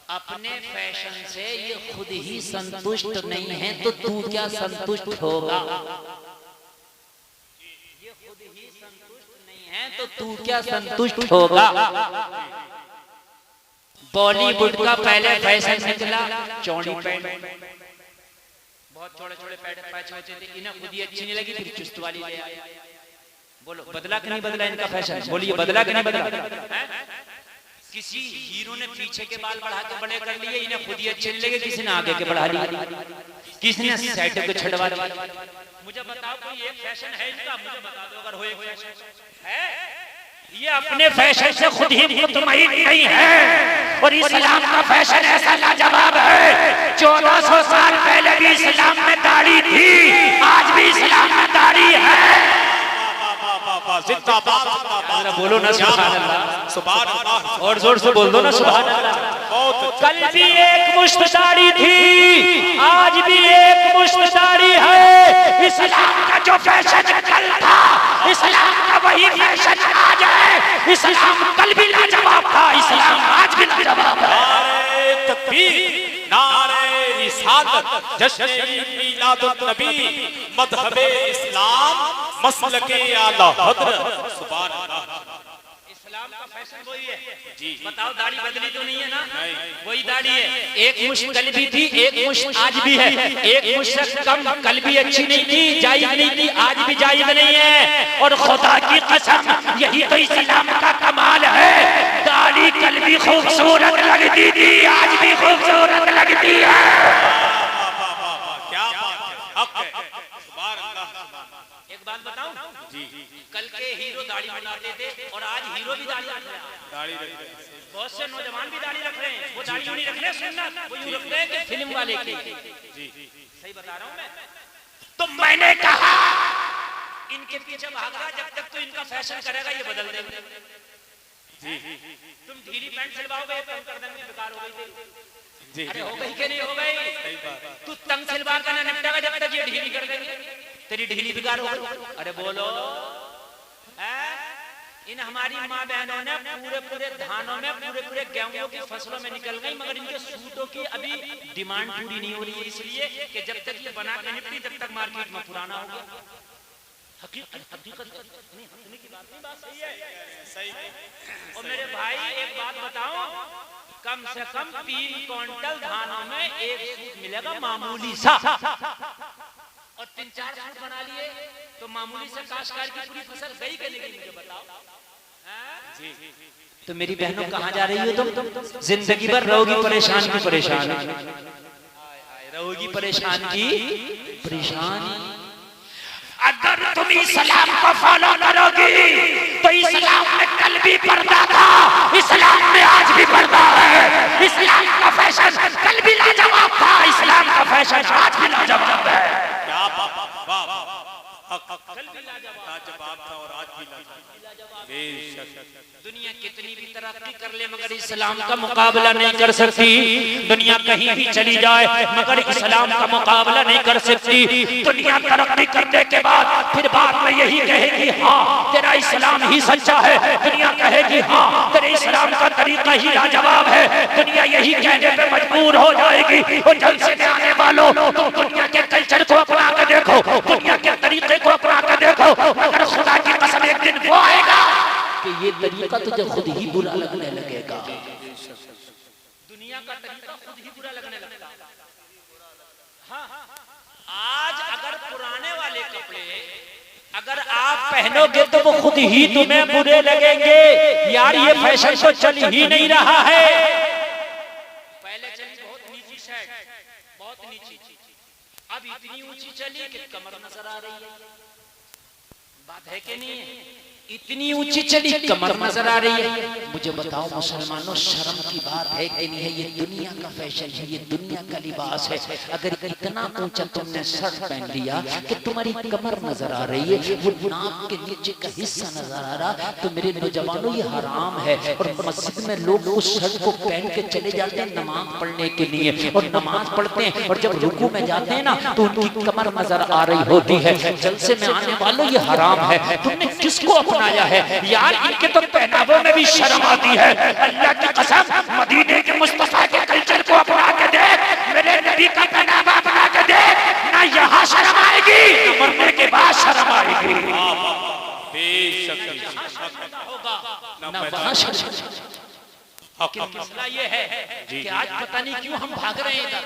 अपने फैशन से ये खुद ही संतुष्ट नहीं है तो तू क्या संतुष्ट होगा। ये खुद ही संतुष्ट नहीं है तो तू क्या संतुष्ट होगा। बॉलीवुड का पहले फैशन निकला चौड़ी पैंट, बहुत छोटे छोटे पैच थे, इन्हें खुद ही अच्छी नहीं लगी, फिर चुस्त वाली ले आए। बोलो बदला कि नहीं बदला इनका फैशन, बोलिए बदला कि नहीं बदला। किसी हीरो ने पीछे के बाल बढ़ा के बड़े कर लिए, इन्हें खुद ही अच्छे नहीं लगे, किसी ने आगे के बढ़ा लिए, किसी ने साइड के छड़वा दिए। मुझे बताओ कोई एक फैशन है इनका, मुझे बता दो अगर हो एक फैशन है। ये अपने फैशन से खुद ही मुतमईन नहीं है और इस्लाम का फैशन ऐसा लाजवाब है। 1400 साल पहले भी इस्लाम में दाढ़ी थी, आज भी इस्लाम में दाढ़ी है। बोलो ना सुभान अल्लाह, सुभान अल्लाह, और जोर से बोल दो ना सुभान अल्लाह। कल भी एक मुश्त दाढ़ी थी, आज भी एक मुश्त दाढ़ी है। इस्लाम का जो फैशन कल था, इस्लाम का वही फैशन आज है। इस्लाम कल भी जश्न मीलादुन नबी मज़हबे इस्लाम मसलके आला हज़रत सुभान अल्लाह। इस्लाम का फैशन वही है जी। बताओ दाढ़ी बदली तो नहीं है ना? नहीं। वही दाढ़ी है। एक मुश्त कल भी थी, एक मुश्त आज भी है। एक मुश्त कम कल भी अच्छी नहीं थी, जायज नहीं थी, आज भी जायज नहीं है। और खुदा की कसम यही तो इस्लाम का कमाल है। दाढ़ी कल भी खूबसूरत लगती थी, आज भी खूबसूरत लगती है। क्या बात है, हक है, सुभान अल्लाह। एक बात बताऊं, जी कल के हीरो दाढ़ी बनाते थे और आज हीरो भी दाढ़ी रख रहे हैं। दाढ़ी रख रहे हैं। बहुत से नौजवान भी दाढ़ी रख रहे हैं। वो दाढ़ी नहीं रख रहे सुन्नत, वो यूं रख रहे हैं कि फिल्म वाले की। जी सही बता रहा हूं मैं। तो मैंने कहा इनके पीछे भाग रहा, जब तक तो इनका फैशन करेगा ये बदल देंगे। जी तुम ढीली पैंट सिलवाओगे, कम कर देंगे, बेकार हो गई जी अरे हो गई कि नहीं हो गई? सही बात। तू तंग सिलवा कर ना निपटेगा जब तक ये ढीली कर देंगे, तेरी ढीली बेकार हो गई। अरे बोलो इन हमारी माँ बहनों ने पूरे पूरे धानों में, पूरे पूरे गेहूं की फसलों में निकल गई, मगर इनके सूटों की अभी डिमांड पूरी नहीं हो रही है, इसलिए कि जब तक ये बना के निपटी तब तक मार्केट में पुराना हो गया। हकीकत नहीं, हंसने की बात नहीं, बात सही है। सही। और मेरे भाई एक बात बताओ, कम से कम 3 क्विंटल धानों में एक सूट मिलेगा मामूली सा, और 3-4 सूट बना लिए तो मामूली से काश्तकार की पूरी फसल गई के लिए। मुझे बताओ तो मेरी बहनों कहाँ जा रही हो तुम? जिंदगी भर रहोगी परेशान की परेशान, रहोगी परेशान की परेशान। अगर तुम इस्लाम को फॉलो करोगी तो इस्लाम में कल भी पर्दा था, इस्लाम में आज भी पर्दा है। इस्लाम का फैशन कल भी लाजवाब था, इस्लाम का फैशन आज भी लाजवाब है। क्या बात, वाह वाह, हक कल भी लाजवाब, लाजवाब था और आज भी लाजवाब। बेशक दुनिया कितनी भी तरक्की कर ले मगर इस्लाम का मुकाबला नहीं कर सकती। दुनिया कहीं भी चली जाए मगर इस्लाम का मुकाबला नहीं कर सकती। दुनिया तरक्की करने के बाद फिर बाद में यही कहेगी हाँ तेरा इस्लाम ही सच्चा है। दुनिया कहेगी हाँ तेरे इस्लाम का तरीका ही लाजवाब है। दुनिया यही कहने पे मजबूर हो जाएगी। और जलसे में आने वालों तुम दुनिया के कल्चर को अपना के देखो, दुनिया के तरीके को अपना के देखो, मगर खुदा की कसम एक दिन वो आएगा कि ये तरीका तुझे खुद ही बुरा लगने लगेगा। दुनिया का तरीका खुद ही बुरा लगने लगता है। हाँ, आज अगर पुराने वाले कपड़े अगर आप पहनोगे तो वो खुद ही तुम्हें बुरे लगेंगे। यार ये फैशन तो चल ही नहीं रहा है। पहले चली बहुत नीची शर्ट, बहुत नीची, अब इतनी ऊंची चली कि कमर नजर आ रही है। बात है कि नहीं है? इतनी ऊंची चली कमर नजर आ रही है। मुझे बताओ मुसलमानों, शर्म की बात है कि नहीं है? ये दुनिया का फैशन है, ये दुनिया का लिबास है। अगर इतना ऊंचा तुमने शर्ट पहन लिया कि तुम्हारी कमर नजर आ रही है, वो नाक के नीचे का हिस्सा नजर आ रहा, तो मेरे नौजवानों ये हराम है। और मस्जिद में लोग उस शर्ट को पहन के चले जाते हैं नमाज पढ़ने के लिए, और नमाज पढ़ते हैं और जब रुकू में जाते हैं ना तो उनकी कमर नजर आ रही होती है। जलसे में आने वालों ये हराम है। तुमने किसको अपनाया है? यार इनके तो पहनावों में भी शर्म आती है। अल्लाह की कसम मदीने के मुस्तफा के कल्चर को अपना के देख, मेरे नबी का पहनावा अपना के देख, ना यहाँ शर्म आएगी ना मरने के बाद शर्म आएगी। बेशक ना वहाँ शर्म। मसला ये है कि आज पता नहीं क्यों हम भाग रहे हैं इधर।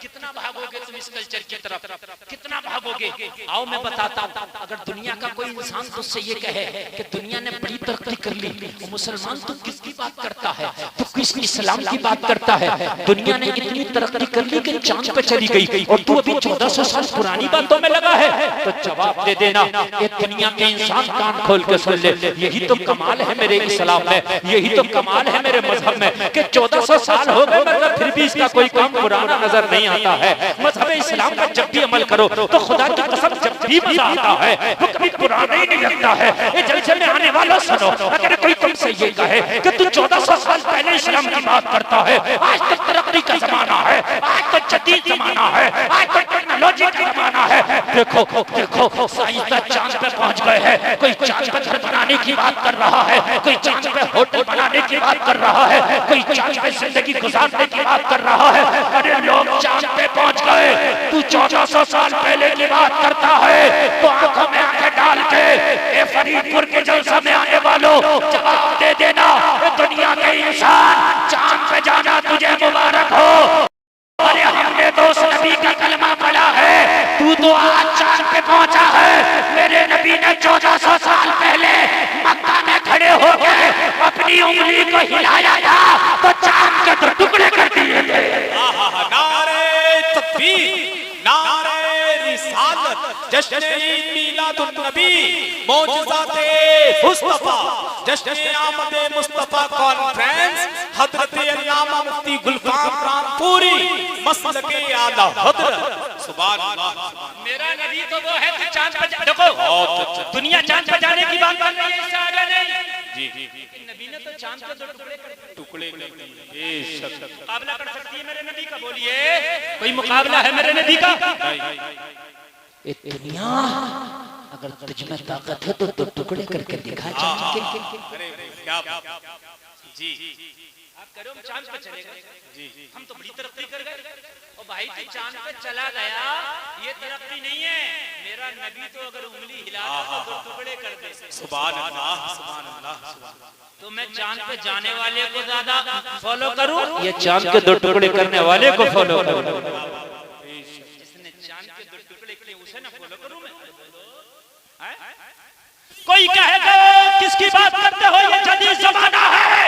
कितना भागोगे तुम इस कल्चर की तरफ, कितना भागोगे? आओ मैं बताता हूँ। अगर दुनिया का कोई इंसान तुझसे ये कहे कि दुनिया ने बड़ी तरक्की कर ली, तो मुसलमान तू किसकी बात करता है? तू किस इस्लाम की बात करता है? दुनिया ने इतनी तरक्की कर ली कि चांद पे चली गई और तू अभी 1400 साल पुरानी बातों में लगा है। तो जवाब दे देना, एक दुनिया के इंसान कान खोल के सुन ले। यही तो कमाल है मेरे इस्लाम में, यही तो कमाल है मेरे मजहब में कि 1400 साल हो गए मगर फिर भी इसका कोई काम पुराना नजर नहीं आता है। मजहब इस्लाम का जब भी अमल करो तो खुदा की कसम जब भी मजा आता है वो कभी पुराना ही नहीं लगता है। ये जलसे में आने वालों सुनो, अगर कोई तुमसे ये कहे कि तू 1400 साल पहले इस्लाम की बात करता है, आज तो तरक्की का जमाना है, आज तो जदीद जमाना है, आज तो टेक्नोलॉजी का जमाना है। देखो देखो साइंसदान चांद पे पहुंच गए हैं। कोई चांद पे घर बनाने की बात कर रहा है, कोई चांद पे होटल बनाने की बात कर रहा है, कोई चांद पे जिंदगी गुजारने की बात कर रहा है। अरे लोग चांद पे पहुंच गए, तू 1400 साल पहले की बात करता है तो आंखों में आंखें डाल के ए फरीदपुर के जलसा में आने वालों जवाब दे देना, दुनिया के इंसान चांद पे जाना तुझे मुबारक हो। अरे हमने तो उस नबी का कलमा पढ़ा है, तू तो आज चांद पे पहुंचा है। मेरे नबी ने 1400 साल पहले मक्का में खड़े होकर अपनी उंगली को हिलाया था तो चांद के तो टुकड़े कर दिए थे। नारे तकबीर, नारे रिसालत, जश्न मीलादुन नबी, मौजज़ाते मुस्तफा, जश्न आमद मुस्तफा कॉन्फ्रेंस, हजरत अल्लामा मुफ्ती गुलफाम रामपुरी, मसलके आला हजरत। सुभान अल्लाह। मेरा नबी तो वो है कि चांद पर देखो दुनिया चांद पर जाने की बात कर रही है, इससे आगे नहीं। जी नबी ने तो चांद के 2 टुकड़े कर दिए। मुकाबला कर सकती है मेरे नबी का? बोलिए, कोई मुकाबला है मेरे नबी का? ए दुनिया अगर तुझ में ताकत है तो 2 टुकड़े करके दिखा चांद के। अरे क्या जी आप करो, हम चांद पे चले गए, हम तो बड़ी तरक्की कर गए। और भाई तू चांद पे चला गया, ये तरक्की नहीं है। मेरा नबी तो अगर उंगली हिला तो 2 टुकड़े कर दे। सुभान अल्लाह, सुभान अल्लाह। तो मैं चांद पे जाने वाले को ज्यादा फॉलो करूं, ये चांद के 2 टुकड़े करने वाले को फॉलो करो। जिसने चांद के 2 टुकड़े किए उसे ना फॉलो करूं मैं? कोई कहेगा किसकी बात करते हो, ये जदीद जमाना है।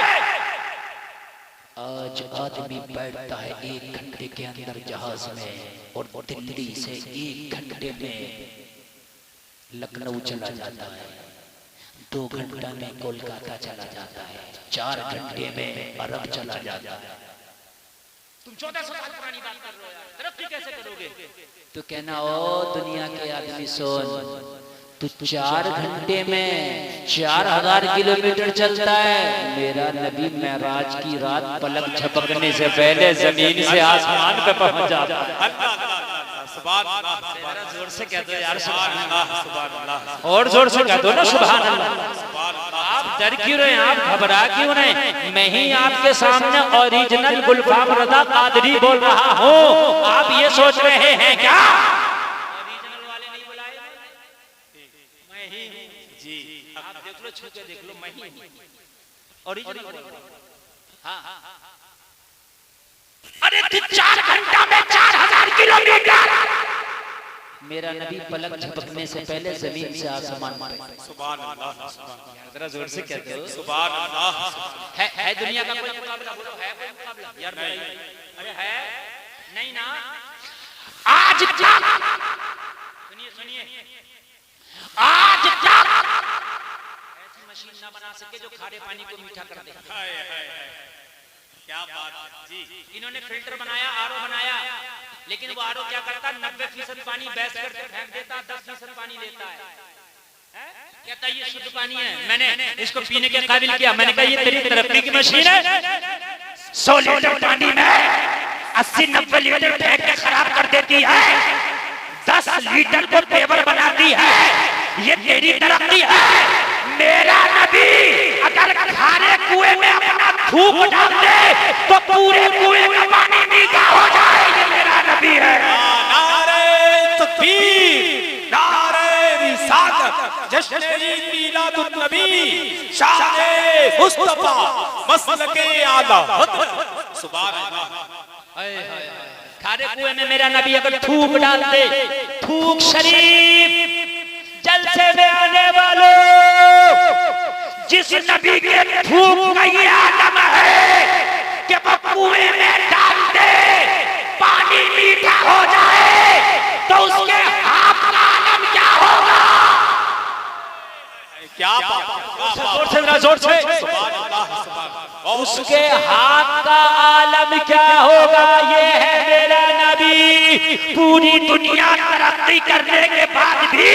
आज आदमी बैठता है 1 घंटे के अंदर जहाज में और दिल्ली से 1 घंटे में लखनऊ चला जाता है, 2 घंटा में कोलकाता चला जाता है, 4 घंटे में अरब चला जाता है। तुम 1400 साल पुरानी बात कर रहे हो यार, तरक्की कैसे करोगे? तो कहना ओ दुनिया के आदमी सुन, तू 4 घंटे में 4000 किलोमीटर चलता है। मेरा नबी मेराज की रात पलक झपकने से पहले जमीन से आसमान पे पहुंच जाता है। सुभान अल्लाह, जरा जोर से कह दो यार, सुभान अल्लाह, सुभान अल्लाह। और जोर से कह दो ना सुभान अल्लाह। सुभान अल्लाह। आप डर क्यों रहे, आप घबरा क्यों रहे? मैं ही आपके सामने ओरिजिनल गुलफाम रज़ा कादरी बोल रहा हूँ। आप ये सोच रहे हैं क्या ओरिजिनल वाले नहीं बुलाए, मैं ही हूं। जी आप देख लो, छू के देख लो, मैं ही हूं ओरिजिनल। हाँ हाँ हाँ। अरे तू 4 घंटा में 4000 किलोमीटर। मेरा नबी पलक झपकने से पहले जमीन से आसमान पे। सुभान अल्लाह, सुभान अल्लाह। जरा जोर से कह दो, सुभान अल्लाह। है दुनिया का कोई मुकाबला? बोलो, है कोई मुकाबला यार? अरे है नहीं ना? आज तक सुनिए सुनिए, आज तक ऐसी मशीन ना बना सके जो खारे पानी को मीठा कर दे। हाय हाय हाय, क्या बात है जी। इन्होंने फिल्टर बनाया, आरओ बनाया, लेकिन वो आरओ क्या करता? 90% पानी बैस करके फेंक देता, 10% पानी लेता है। कहता ये शुद्ध पानी है, मैंने इसको पीने के काबिल किया। मैंने कहा ये तेरी तरक्की की मशीन है। 100 लीटर पानी में 80-90 लीटर फेंक के खराब कर देती है, 10 लीटर को पेवर बनाती है। ये तेरी तरक्की है। मेरा नबी अगर खारे कुएं में अपना थूक डाल दे तो पूरे कुएं का पानी मीठा हो जाए। ये मेरा नबी है। नारे तकबीर, नारे रिसालत, जश्न मीलादुन नबी, शान मुस्तफा, मसलके आला हजरत। सुभान अल्लाह। खारे कुएं में मेरा नबी अगर थूक डाल दे, थूक शरीफ, जलसे में आने वालों, जिस नबी के थूक का ये आलम है कि वो कुएं में डाल दे पानी मीठा हो जाए, तो उसके हाथ का आलम क्या होगा? क्या बात, जोर से मेरा, जोर से। सुभान अल्लाह, सुभान अल्लाह। उसके हाथ का आलम क्या होगा? ये है मेरा नबी। पूरी दुनिया तरक्की करने के बाद भी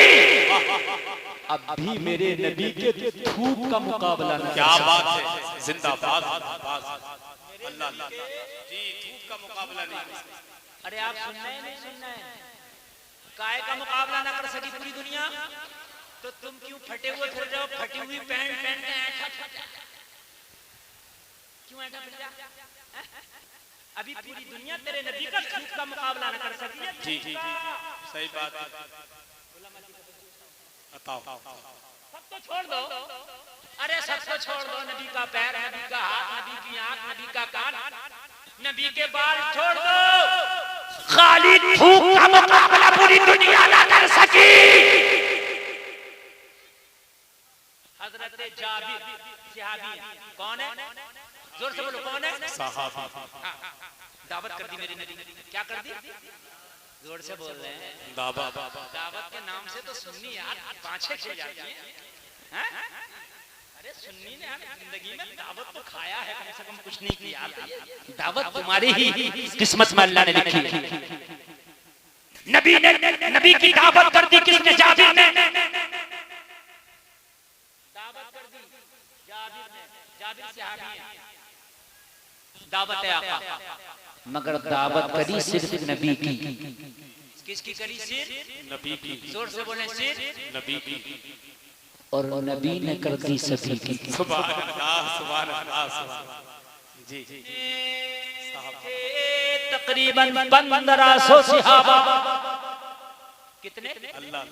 अब भी मेरे नबी के थूक का मुकाबला न क्या बात है, जिंदाबाद अल्लाह जी। धूप का मुकाबला नहीं कर सकते। अरे आप सुनना है नहीं सुनना है? काय का मुकाबला ना कर सकी पूरी दुनिया, तो तुम क्यों फटे हुए फिर रहे हो? फटी हुई पैंट पहन के ऐठा क्यों ऐठा फिर रहे हो? अभी पूरी दुनिया तेरे नबी का झूठ का मुकाबला न कर सकी है। जी जी जी सही बात है। बताओ सब तो छोड़ दो, अरे सब तो छोड़ दो, नबी का पैर, नबी का हाथ, नबी की आंख, नबी का कान, नबी के बाल छोड़ दो, खाली थूक का मुकाबला पूरी दुनिया ना कर सकी। हजरत जाबिर सहाबी कौन है? जोर से बोलो कौन है? सहाबी। दावत कर दी मेरी नबी, क्या कर दी? जोर से बोल रहे हैं। दावत के नाम से तो सुन्नी यार पांचें खिल जाती हैं। अरे सुन्नी ने जिंदगी में दावत तो खाया है, कम से कम कुछ नहीं किया। दावत तुम्हारी ही किस्मत में अल्लाह ने लिखी है। नबी की दावत कर दी किसने? जाबिर ने। दावत कर दी जाबिर ने, जाबिर सहाबी है। दावत है आका, मगर दावत करी सिर्फ नबी की। किसकी करी? सिर्फ नबी की। जोर से बोले सिर्फ नबी की। और नबी ने कर दी सभी की। सुभान अल्लाह सुभान अल्लाह सुभान। जी जी तकरीबन 1500 सहाबा। कितने? अल्लाह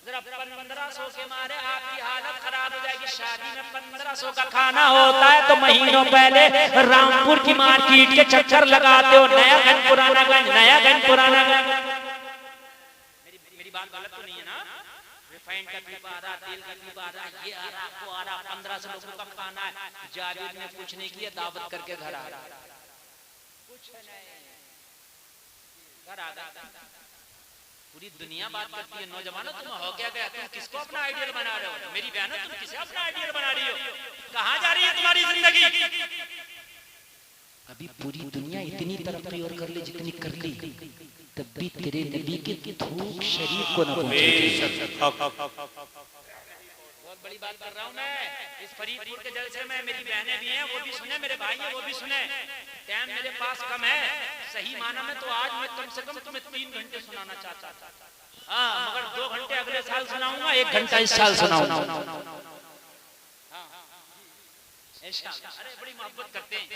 जरा 1500 के मारे आपकी हालत खराब हो जाएगी। शादी में 1500 का खाना होता है तो महीनों पहले रामपुर की मार्केट के चक्कर लगाते हो, नया गंज पुराना गंज, नया गंज पुराना गंज। मेरी बात गलत तो नहीं है ना? रिफाइंड का ट्यूब आ रहा, तेल का ट्यूब आ रहा, ये आ रहा, वो आ रहा, 1500 लोगों का खाना है। जाबिर ने कुछ नहीं किया, दावत करके घर आ रहा, कुछ नहीं, घर आ गया। पूरी दुनिया बात करती है, नौजवानों तुम हो क्या गया? तुम किसको अपना आइडियल बना रहे हो? मेरी बहनों तुम किसे अपना आइडियल बना रही हो? कहाँ जा रही है तुम्हारी जिंदगी? अभी पूरी दुनिया इतनी तरक्की और कर ले जितनी कर ली, तब भी तेरे नबी के थूक शरीफ को न पहुंचे। बहुत बड़ी बात कर रहा हूँ मैं। इस फरीदपुर के जलसे में मेरी बहनें भी हैं, वो भी सुने, मेरे भाई हैं वो भी सुने। टाइम मेरे पास कम है, सही माना में तो आज मैं कम से कम तुम्हें 3 घंटे सुनाना चाहता था। हाँ, मगर 2 घंटे अगले साल सुनाऊंगा, 1 घंटा इस साल सुनाऊंगा। अरे बड़ी मोहब्बत करते हैं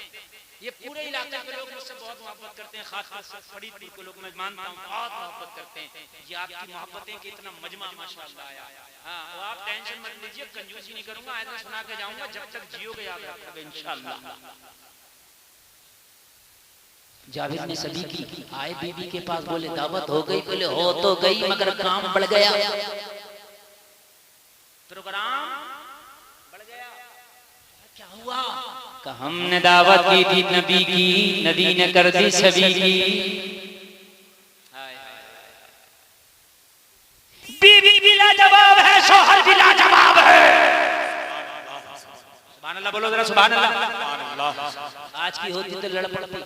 ये पूरे इलाके के लोग, मुझसे बहुत मोहब्बत करते हैं, खासकर फरीदपुर के लोग मैं मानता हूँ बहुत मोहब्बत करते हैं। ये आपकी मोहब्बतें के इतना मजमा माशाअल्लाह आया। हाँ, वो आप टेंशन मत लीजिए, कंजूसी नहीं करूंगा, ऐसा सुना के जाऊंगा, जब तक जियोगे याद रखोगे इंशाअल्लाह। जाबिर ने सभी की, आए बीबी के पास, बोले दावत हो गई, बोले हो तो गई मगर काम बढ़ गया। प्रोग्राम बढ़ गया, क्या हुआ? हमने दावत की थी नबी की, नबी ने कर दी सभी की। बीवी भी लाजवाब है, शौहर भी लाजवाब है। सुभान अल्लाह बोलो जरा, सुभान अल्लाह। आज की होती तो लड़ पड़ती,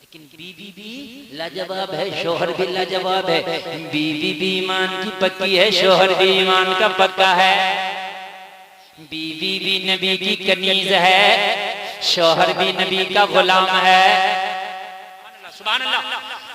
लेकिन बीवी भी लाजवाब है, शौहर भी लाजवाब है। बीवी भी ईमान की पक्की है, शौहर भी ईमान का पक्का है। बीवी भी नबी की कनीज है, शौहर भी नबी का गुलाम है। सुभान अल्लाह।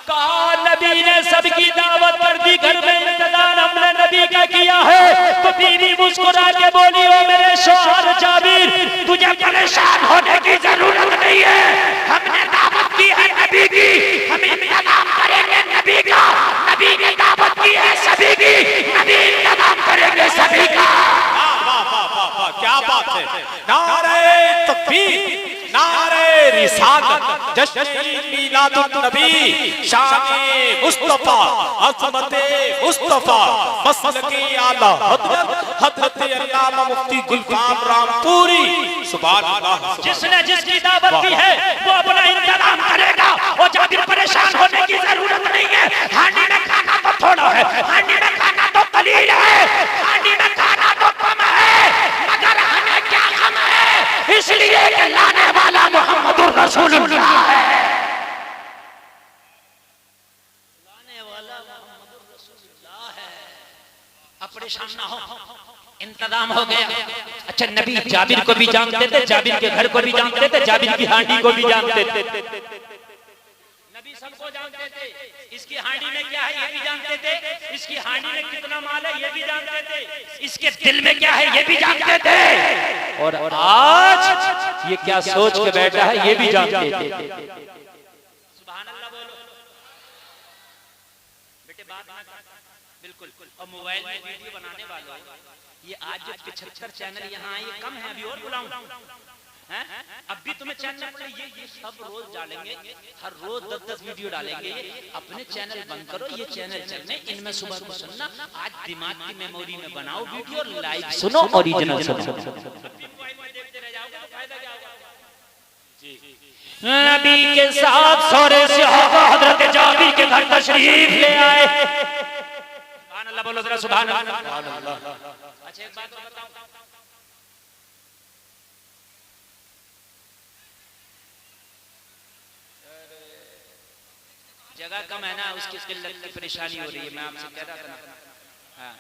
कहा नबी ने सबकी दावत कर दी, घर में इंतजाम हमने नबी का किया है। तो बीवी मुस्कुरा के बोली, ओ मेरे शौहर जाबिर, तुझे परेशान होने की जरूरत नहीं है, हमने दावत की है नबी की, हम इंतजाम करेंगे नबी का। नबी ने दावत की है सभी की, नबी इंतजाम करेंगे सभी का। क्या बात है। नारे तकबीर, नारे रिसालत, जश्न मीलादुन नबी, शाने मुस्तफा, अज़मते मुस्तफा, मसलके आला हज़रत हज़रत अल्लामा मुफ्ती गुलफाम रामपुरी। सुभान अल्लाह। जिसने जिसकी दावत की है वो अपना इंतजाम करेगा, और जाबिर परेशान होने की जरूरत नहीं है। हांडी में खाना तो थोड़ा है, हांडी में खाना तो कलील है, हांडी में खाना तो कम है, मगर हमें क्या गम है, इसलिए कि लाने वाला मुहम्मदुर रसूलुल्लाह है। लाने वाला मुहम्मदुर रसूलुल्लाह है। अब परेशान ना हो, इंतजाम हो गया। अच्छा, नबी जाबिर को भी जानते थे, जाबिर के घर को भी जानते थे, जाबिर की हांडी को भी जानते थे। नबी सबको सबको जानते थे, इसकी हांडी में क्या है ये भी जानते थे, इसकी हांडी में कितना माल है ये भी जानते थे, इसके दिल में क्या है ये भी जानते थे, और आज ये क्या सोच के बैठा है ये भी जानते थे। सुभान अल्लाह बोलो बेटे, बात ना कर बिल्कुल। और मोबाइल में वीडियो बनाने वालों, ये आज जो 75 चैनल यहाँ आए, ये कम है, अभी और बुलाऊं हैं? अब भी तुम्हें चैनल पर ये सब रोज डालेंगे, हर रोज 10-10 वीडियो डालेंगे। अपने चैनल बंद करो, ये चैनल चलने, इनमें सुबह को सुनना, आज दिमाग की मेमोरी में बनाओ वीडियो और लाइव सुनो, ओरिजिनल सुनो। देखते रह जाओगे तो फायदा क्या होगा? नबी के साथ सौरे सहाबा हजरत जाबिर के घर तशरीफ ले आए। सुभान अल्लाह बोलो जरा, सुभान अल्लाह। अच्छा एक बात और बताओ, जगह कम है ना, उसकी किल्लत की परेशानी हो रही है, मैं आपसे कह रहा था ना। हाँ।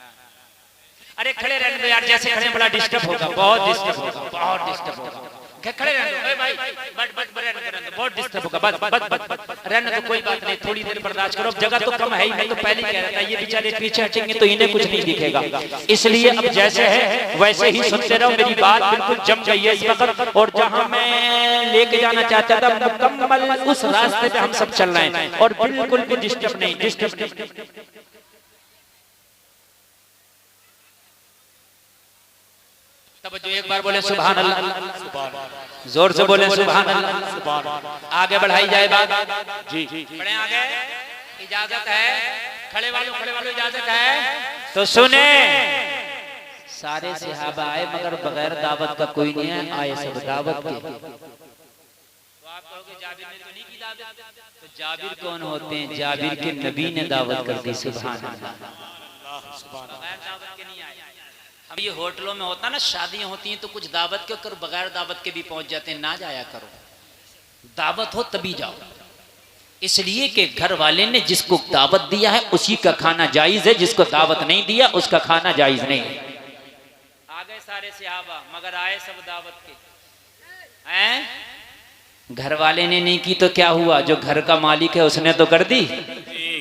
अरे खड़े रहने दो यार, जैसे खड़े बड़ा डिस्टर्ब होगा, बहुत डिस्टर्ब होगा, बहुत डिस्टर्ब होगा। खड़े रहने दो भाई, बट बहुत डिस्टर्ब होगा, बस रहने दो, कोई बात नहीं, थोड़ी देर बर्दाश्त करो। जगह तो कम है ही, मैं तो पहले कह रहा था, ये बेचारे पीछे हटेंगे तो इन्हें कुछ नहीं दिखेगा, इसलिए अब जैसे है वैसे ही सुनते रहो। मेरी बात बिल्कुल जम गई है इस वक्त, और जहां मैं लेके जाना चाहता था मुकम्मल उस रास्ते पे हम सब चल रहे हैं, और बिल्कुल भी डिस्टर्ब नहीं, डिस्टर्ब नहीं। तब जो एक बार बोले सुभान अल्लाह, जोर से बोले सुभान अल्लाह। आगे बढ़ाई जाए बात जी, बढ़े आगे, इजाजत है, खड़े वालों इजाजत है तो सुने। सारे सहाबा आए मगर बगैर दावत का कोई नहीं है, आए सब दावत के। तो आप कहोगे जाबिर ने तो नहीं की दावत, तो जाबिर कौन होते हैं? जाबिर के नबी ने दावत कर दी, सुभान अल्लाह। बगैर दावत के नहीं आए। अब ये होटलों में होता ना, शादियां होती हैं तो कुछ दावत के कर, बगैर दावत के भी पहुंच जाते हैं, ना जाया करो, दावत हो तभी जाओ। इसलिए कि घर वाले ने जिसको दावत दिया है उसी का खाना जायज है, जिसको दावत नहीं दिया उसका खाना जायज नहीं है। आ गए सारे सहाबा मगर आए सब दावत के हैं। घर वाले ने नहीं की तो क्या हुआ? जो घर का मालिक है उसने तो कर दी।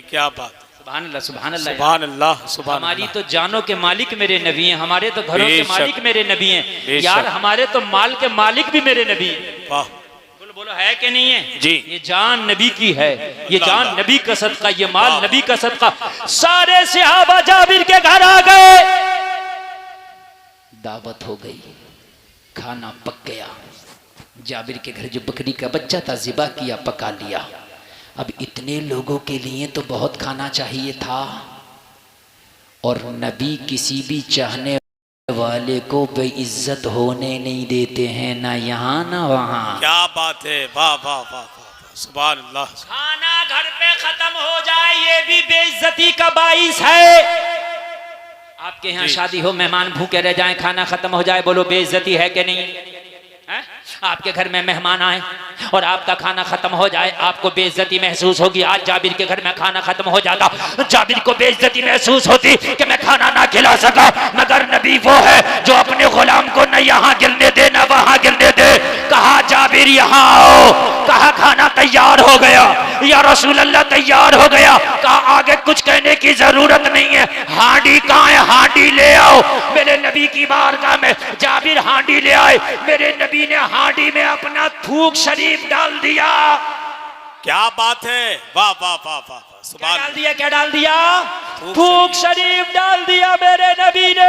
क्या बात, सुभान अल्लाह, सुभान अल्लाह, सुभान अल्लाह, सुभान हमारी तो जानों के मालिक मेरे नबी हैं, हमारे तो घरों के मालिक मेरे नबी हैं यार, हमारे तो माल के मालिक भी मेरे नबी हैं। वाह, बोलो बोलो, है कि नहीं है जी? ये जान नबी की है, ये जान नबी का सदका, ये माल नबी का सदका। सारे सहाबा जाबिर के घर आ गए, दावत हो गई, खाना पक गया। जाबिर के घर जो बकरी का बच्चा था ज़िबा किया, पका लिया। अब इतने लोगों के लिए तो बहुत खाना चाहिए था, और नबी किसी भी चाहने वाले को बेइज्जत होने नहीं देते हैं, ना यहाँ ना वहाँ। क्या बात है, वाह वाह वाह, सुभान अल्लाह। खाना घर पे खत्म हो जाए ये भी बेइज्जती का बाइस है। आपके यहाँ शादी हो, मेहमान भूखे रह जाएं, खाना खत्म हो जाए, बोलो बेइज्जती है कि नहीं है? आपके घर में मेहमान आए और आपका खाना खत्म हो जाए, आपको बेइज्जती महसूस होगी। आज जाबिर के घर में खाना खत्म हो जाता, जाबिर को बेइज्जती महसूस होती कि मैं खाना ना खिला सका, मगर नबी वो है जो अपने गुलाम को न यहाँ गिरने दे न वहाँ गिरने दे। कहा जाबिर यहाँ आओ, कहा खाना तैयार हो गया, या रसूल अल्लाह तैयार हो गया। कहा आगे कुछ कहने की जरूरत नहीं है, हांडी कहाँ है, हांडी ले आओ। मेरे नबी की बारगाह में जाबिर हांडी ले आए, मेरे नबी ने हांडी में अपना थूक शरीफ डाल दिया। क्या बात है, वाह वाह वाह वाह, क्या डाल दिया, क्या डाल दिया? थूक शरीफ डाल दिया मेरे नबी ने।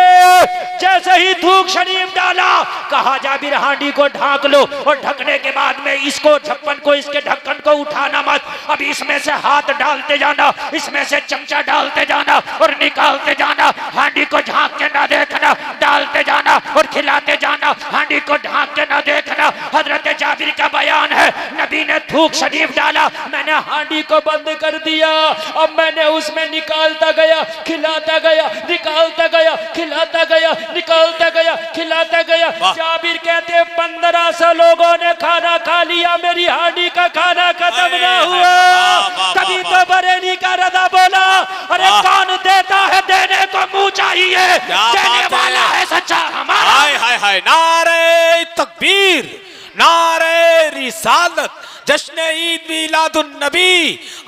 जैसे ही थूक शरीफ डाला, कहा जाबिर हांडी को ढांक लो, और ढकने के बाद में इसको झप्पन को, इसके ढक्कन को उठाना मत, अब इसमें से हाथ डालते जाना, इसमें से चमचा डालते जाना और निकालते जाना। हांडी को झांक के ना देखना, डालते जाना और खिलाते जाना, हांडी को ढांक के ना देखना। हजरत जाबिर का बयान है, नबी ने थूक शरीफ डाला, मैंने हांडी को बंद कर दिया, अब मैंने उसमें निकालता गया, खिलाता गया, निकालता गया, खिलाता गया, निकालता गया, खिलाता गया। जाबिर कहते 1500 लोगों ने खाना खा लिया, मेरी हांडी का खाना खत्म ना हुआ। तभी तो बरेली का रदा बोला, अरे कौन देता है, देने को मुंह चाहिए, देने वाला है सच्चा हमारा। हाय हाय हाय, नारे तकबीर, नारे रिसालत, जश्न ईद मिलादुन नबी,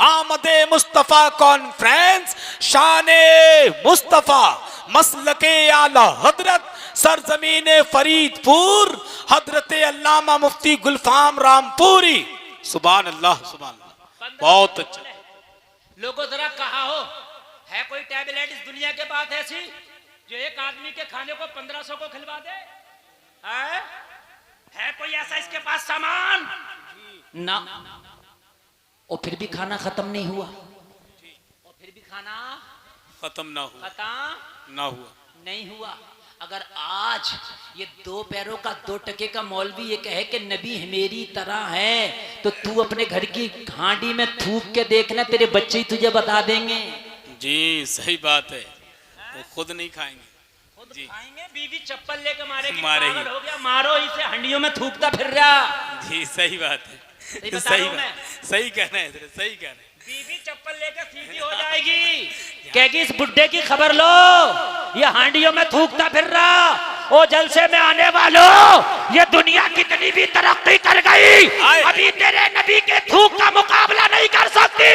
आमद मुस्तफ़ा कॉन्फ्रेंस, शाने मुस्तफ़ा, मसलके आला हजरत, सरजमीन फरीदपुर, हजरत अल्लामा मुफ्ती गुलफाम रामपुरी। सुभान अल्लाह, सुभान अल्लाह, बहुत अच्छा। लोगों जरा कहा हो, है कोई टैबलेट इस दुनिया के पास ऐसी जो एक आदमी के खाने को 1500 को खिलवा दे? है कोई ऐसा इसके पास सामान? ना, और फिर भी खाना खत्म नहीं हुआ, और फिर भी खाना खत्म ना हुआ, खत्म ना हुआ, नहीं हुआ। अगर आज ये 2 पैरों का 2 टके का मौलवी ये कहे कि नबी मेरी तरह है, तो तू अपने घर की हांडी में थूक के देखना, तेरे बच्चे ही तुझे बता देंगे। जी सही बात है, वो खुद नहीं खाएंगे, खुद जी। खाएंगे, बीवी चप्पल लेके मारेगी, मारेगी। पागल हो गया, मारो इसे, हंडियों में थूकता फिर रहा। जी सही बात है, सही बता सही रहा हूं मैं। बात, सही कह रहे हैं, सही कह रहे हैं। बीवी चप्पल लेकर सीधी हो जाएगी, कहेगी इस बुड्ढे की खबर लो, ये हांडियों में थूकता फिर रहा। ओ जलसे में आने वालों, ये दुनिया कितनी भी तरक्की कर गई, अभी तेरे नबी के थूक का मुकाबला नहीं कर सकती।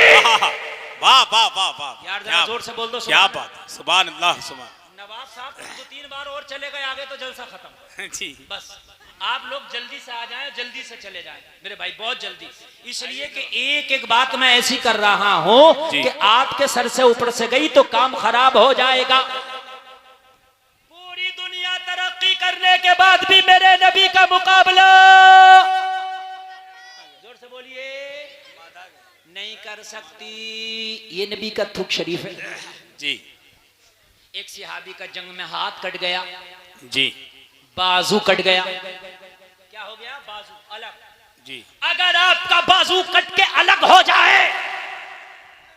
वाह वाह वाह वाह, यार जरा जोर से बोल दो, क्या बात है, सुभान अल्लाह, सुभान। नवाब साहब 2-3 बार और चले गए आगे तो जलसा खत्म। जी बस आप लोग जल्दी से आ जाएं, जल्दी से चले जाएं मेरे भाई, बहुत जल्दी, इसलिए कि एक एक बात मैं ऐसी कर रहा हूं कि आपके सर से ऊपर से गई तो काम खराब हो जाएगा। पूरी दुनिया तरक्की करने के बाद भी मेरे नबी का मुकाबला, जोर से बोलिए, नहीं कर सकती। ये नबी का थूक शरीफ है जी। एक सिहाबी का जंग में हाथ कट गया, जी बाजू कट गया। क्या हो गया? बाजू अलग। जी। अगर आपका बाजू कट के अलग हो जाए,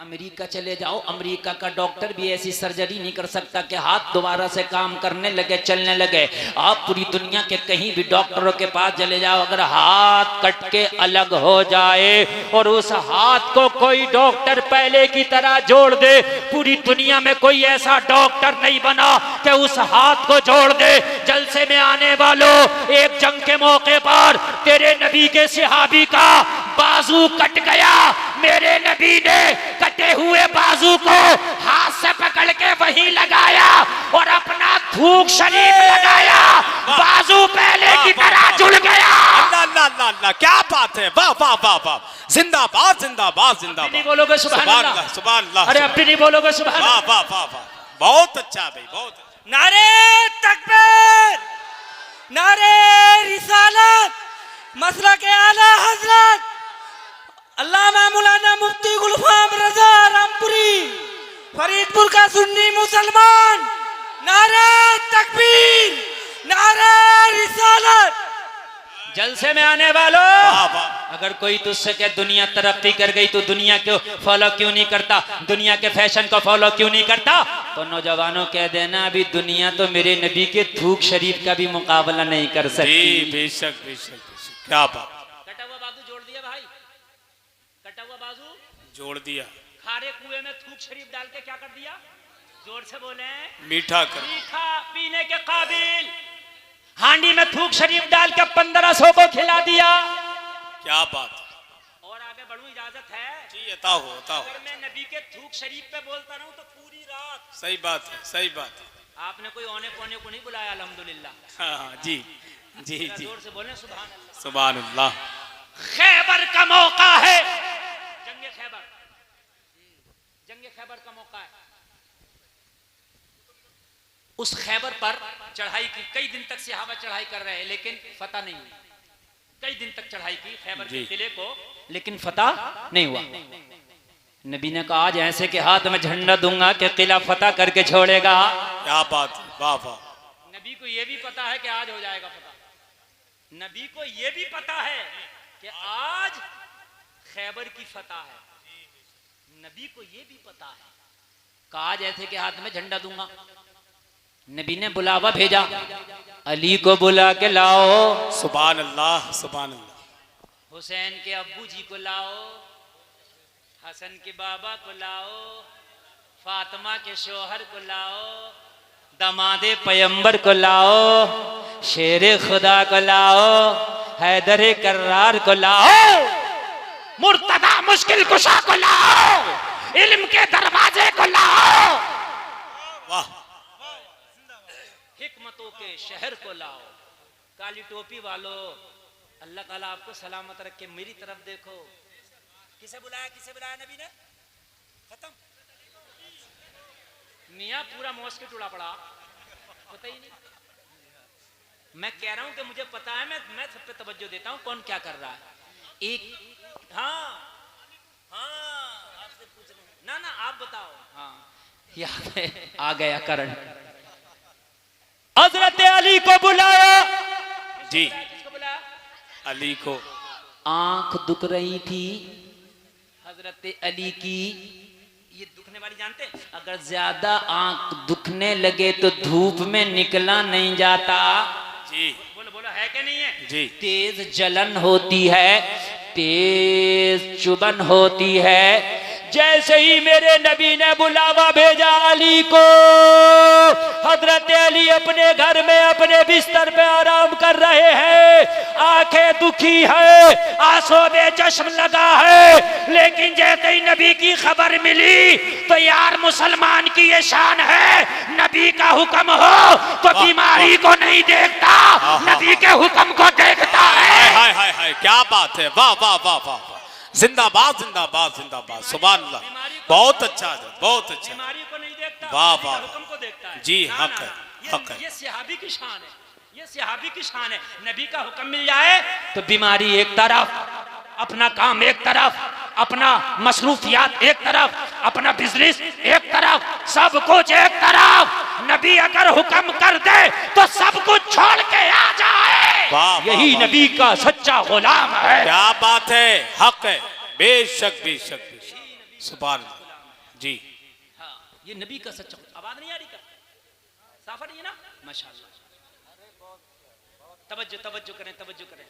अमेरिका चले जाओ, अमेरिका का डॉक्टर भी ऐसी सर्जरी नहीं कर सकता कि हाथ दोबारा से काम करने लगे, चलने लगे। आप पूरी दुनिया के कहीं भी डॉक्टरों के पास चले जाओ, अगर हाथ कट के अलग हो जाए और उस हाथ को कोई डॉक्टर पहले की तरह जोड़ दे, पूरी दुनिया में कोई ऐसा डॉक्टर नहीं बना कि उस हाथ को जोड़ दे। जलसे में आने वालों, एक जंग के मौके पर तेरे नबी के सहाबी का बाजू कट गया, मेरे नबी ने कटे हुए बाजू को हाथ से पकड़ के वहीं लगाया और अपना थूक शरीफ लगाया, बाजू पहले की तरह जुड़ गया। अल्लाह अल्लाह अल्लाह अल्लाह, क्या बात है, वाह वाह वाह वाह, जिंदाबाद जिंदाबाद जिंदाबाद। नहीं बोलोगे सुभान अल्लाह? सुभान अल्लाह। अरे अब भी नहीं बोलोगे सुभान वाह अल्लाह? वाह वाह वाह, बहुत अच्छा भाई, बहुत। नारे तकबीर, नारे रिसालत, मसला के आला हजरत अल्लामा मौलाना मुफ्ती गुलफाम रजा रामपुरी, फरीदपुर का सुन्नी मुसलमान। नारे तकबीर, नारे रिसालत। जलसे में आने वालों, वाह वाह। अगर कोई तुझसे कहे दुनिया तरक्की कर गई तो दुनिया को फॉलो क्यों नहीं करता, दुनिया के फैशन को फॉलो क्यों नहीं करता, तो नौजवानों कह देना अभी दुनिया तो मेरे नबी के थूक शरीफ का भी मुकाबला नहीं कर सकती। जी बेशक बेशक बेशक, क्या बात। कटा हुआ बाजू जोड़ दिया भाई, कटा हुआ बाजू जोड़ दिया, खारे कुएं में थूक शरीफ डाल के क्या कर दिया? जोर से बोले, मीठा कर। मीठा पीने के काबिल, हांडी में थूक शरीफ डाल के 1500 को खिला दिया। क्या बात। और आगे बढ़ूं, इजाजत है? जी अता हो, अता हो। अगर मैं नबी के थूक शरीफ पे बोलता रहूं तो पूरी रात। सही बात है, सही बात है। आपने कोई औने पौने को नहीं बुलाया, अल्हम्दुलिल्लाह। हाँ हाँ, जी जी जी, जोर से बोले सुभान अल्लाह। सुभान अल्लाह। खैबर का मौका है, जंग खैबर, जंग खैबर का मौका है। उस खैबर पर चढ़ाई की, कई दिन तक सहाबा चढ़ाई कर रहे हैं लेकिन फतह नहीं हुई। कई दिन तक चढ़ाई की खैबर के किले को, लेकिन फतह नहीं हुआ। नबी ने कहा आज ऐसे के हाथ में झंडा दूंगा कि किला फतह करके छोड़ेगा। क्या बात है, वाह वाह। नबी को यह भी पता है कि आज हो जाएगा फतह, नबी को यह भी पता है कि आज खैबर की फतह है, नबी को यह भी पता है। कहा जैसे के हाथ में झंडा दूंगा। नबी ने बुलावा भेजा, अली को बुला के लाओ, सुभान अल्लाह, सुभान अल्लाह। हुसैन के अब्बू जी को लाओ, हसन के बाबा को लाओ, फातिमा के शोहर को लाओ, दमादे पैगंबर को लाओ, शेरे खुदा को लाओ, हैदर कर्रार को लाओ, मुर्तदा मुश्किल कुशा को लाओ, इल्म के दरवाजे को लाओ, वाह हिकमतों के शहर को लाओ। काली टोपी वालों, अल्लाह ताला आपको सलामत रखे। मेरी तरफ देखो। किसे बुलाया नबी ने? खत्म। मियाँ पूरा मॉस्किट उड़ा पड़ा, पता ही नहीं। मैं कह रहा हूं कि मुझे पता है, मैं सब पे तवज्जो देता हूं कौन क्या कर रहा है। एक हाँ आपसे पूछ रहे ना आप बताओ। हाँ याद है, आ गया करण। हजरत अली को बुलाया जी, किसको बुलाया? अली को। आंख दुख रही थी हजरत अली की। ये दुखने वाली जानते हैं? अगर ज्यादा आंख दुखने लगे तो धूप में निकला नहीं जाता, जी बोलो है कि नहीं है? जी, तेज जलन होती है, तेज चुभन होती है। जैसे ही मेरे नबी ने बुलावा भेजा अली को, हजरत अली अपने घर में अपने बिस्तर पे आराम कर रहे हैं। आंखें दुखी है, आंसू में चश्म लगा है, लेकिन जैसे ही नबी की खबर मिली तो यार मुसलमान की ये शान है, नबी का हुक्म हो तो बीमारी को नहीं देखता, नबी के हुक्म को देखता है। हाय हाय हाय, क्या बात है, वाह वाह वाह वाह, जिंदाबाद जिंदाबाद जिंदाबाद, सुभान अल्लाह, बहुत अच्छा है, बहुत अच्छा। बीमारी को नहीं देखता, वाह, नबी वाह, के हुक्म को देखता है। जी, ना, हक ना, है, ना, हक है। ये सहाबी की शान है, ये सहाबी की शान है। नबी का हुक्म मिल जाए तो बीमारी एक तरफ, अपना काम एक तरफ, अपना मसरूफियात एक तरफ, अपना बिजनेस एक तरफ, सब कुछ एक तरफ। नबी अगर हुक्म कर दे तो सब कुछ छोड़ के आ जाए, वाह, वाह, यही वाह। नबी का सच्चा गुलाम है। क्या बात है, हक है, बेशक बेशक बेशक, सुभान अल्लाह। जी हाँ, ये नबी का सच्चा। आवाज नहीं आ रही? साफा नहीं है ना? माशाल्लाह। तवज्जो तवज्जो करें।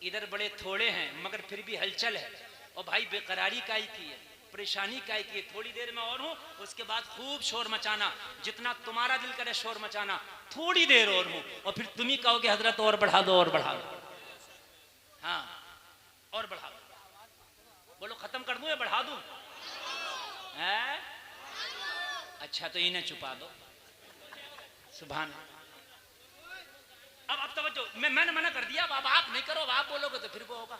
इधर बड़े थोड़े हैं मगर फिर भी हलचल है। और भाई बेकरारी काई की है, परेशानी काई की है। थोड़ी देर में और हूँ, उसके बाद खूब शोर मचाना, जितना तुम्हारा दिल करे शोर मचाना। थोड़ी देर और हूँ और फिर तुम ही कहोगे हजरत और बढ़ा दो, और बढ़ा दो। हाँ, और बढ़ा दो। बोलो खत्म कर दूं या बढ़ा दूं? हैं? अच्छा तो इन्हें छुपा दो। सुभान। अब तवज्जो, मैंने मना कर दिया, अब आप नहीं करो, अब आप बोलोगे तो फिर वो होगा।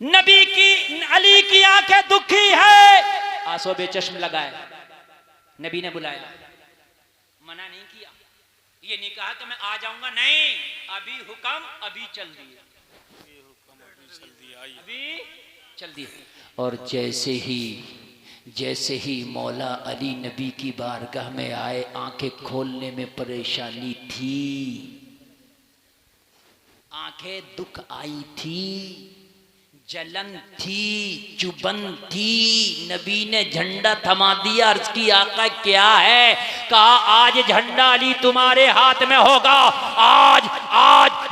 नबी की, अली की आंखें दुखी है, आंसू बेचश्म लगाए। नबी ने बुलाया, मना नहीं किया, ये नहीं कहा कि मैं आ जाऊंगा, नहीं, अभी हुक्म, अभी चल दिए, अभी चल दिए। और जैसे ही मौला अली नबी की बारगाह में आए, आंखें खोलने में परेशानी थी, आंखें दुख आई थी, जलन थी, चुभन थी। नबी ने झंडा थमा दिया, अर्ज की आका क्या है? कहा आज झंडा अली तुम्हारे हाथ में होगा। आज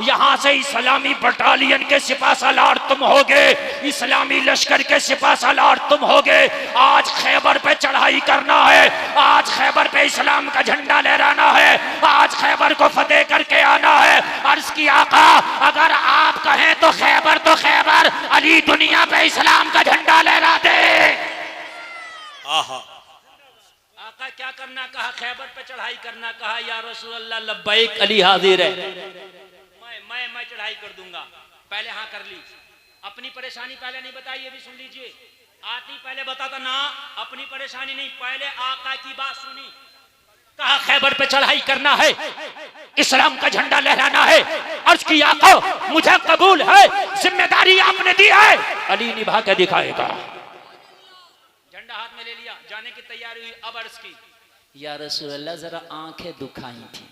यहां से इस्लामी बटालियन के सिपा सालार तुम होगे, इस्लामी लश्कर के सिपा सालार तुम होगे। आज खैबर पे चढ़ाई करना है, आज खैबर पे इस्लाम का झंडा लहराना है, आज खैबर को फतेह करके आना है। अर्ज की आका अगर आप कहें तो खैबर, अली दुनिया पे इस्लाम का झंडा लहरा दे। आहा, आका क्या करना कहा? खैबर पे चढ़ाई करना कहा। या रसूल अल्लाह लब्बैक, अली हाजिर है, मैं चढ़ाई कर दूंगा। पहले हाँ कर ली, अपनी परेशानी पहले नहीं बताई, ये भी सुन लीजिए। आती पहले बताता ना, अपनी परेशानी नहीं, पहले आका की बात सुनी। कहा खैबर पे चढ़ाई करना है, इस्लाम का झंडा लहराना है। अर्ज की आका मुझे कबूल है, जिम्मेदारी आपने दी है, अली निभा के दिखाएगा। झंडा हाथ में ले लिया, जाने की तैयारी हुई। अब अर्ज की, या रसूल अल्लाह जरा आंखें दुखाई थी,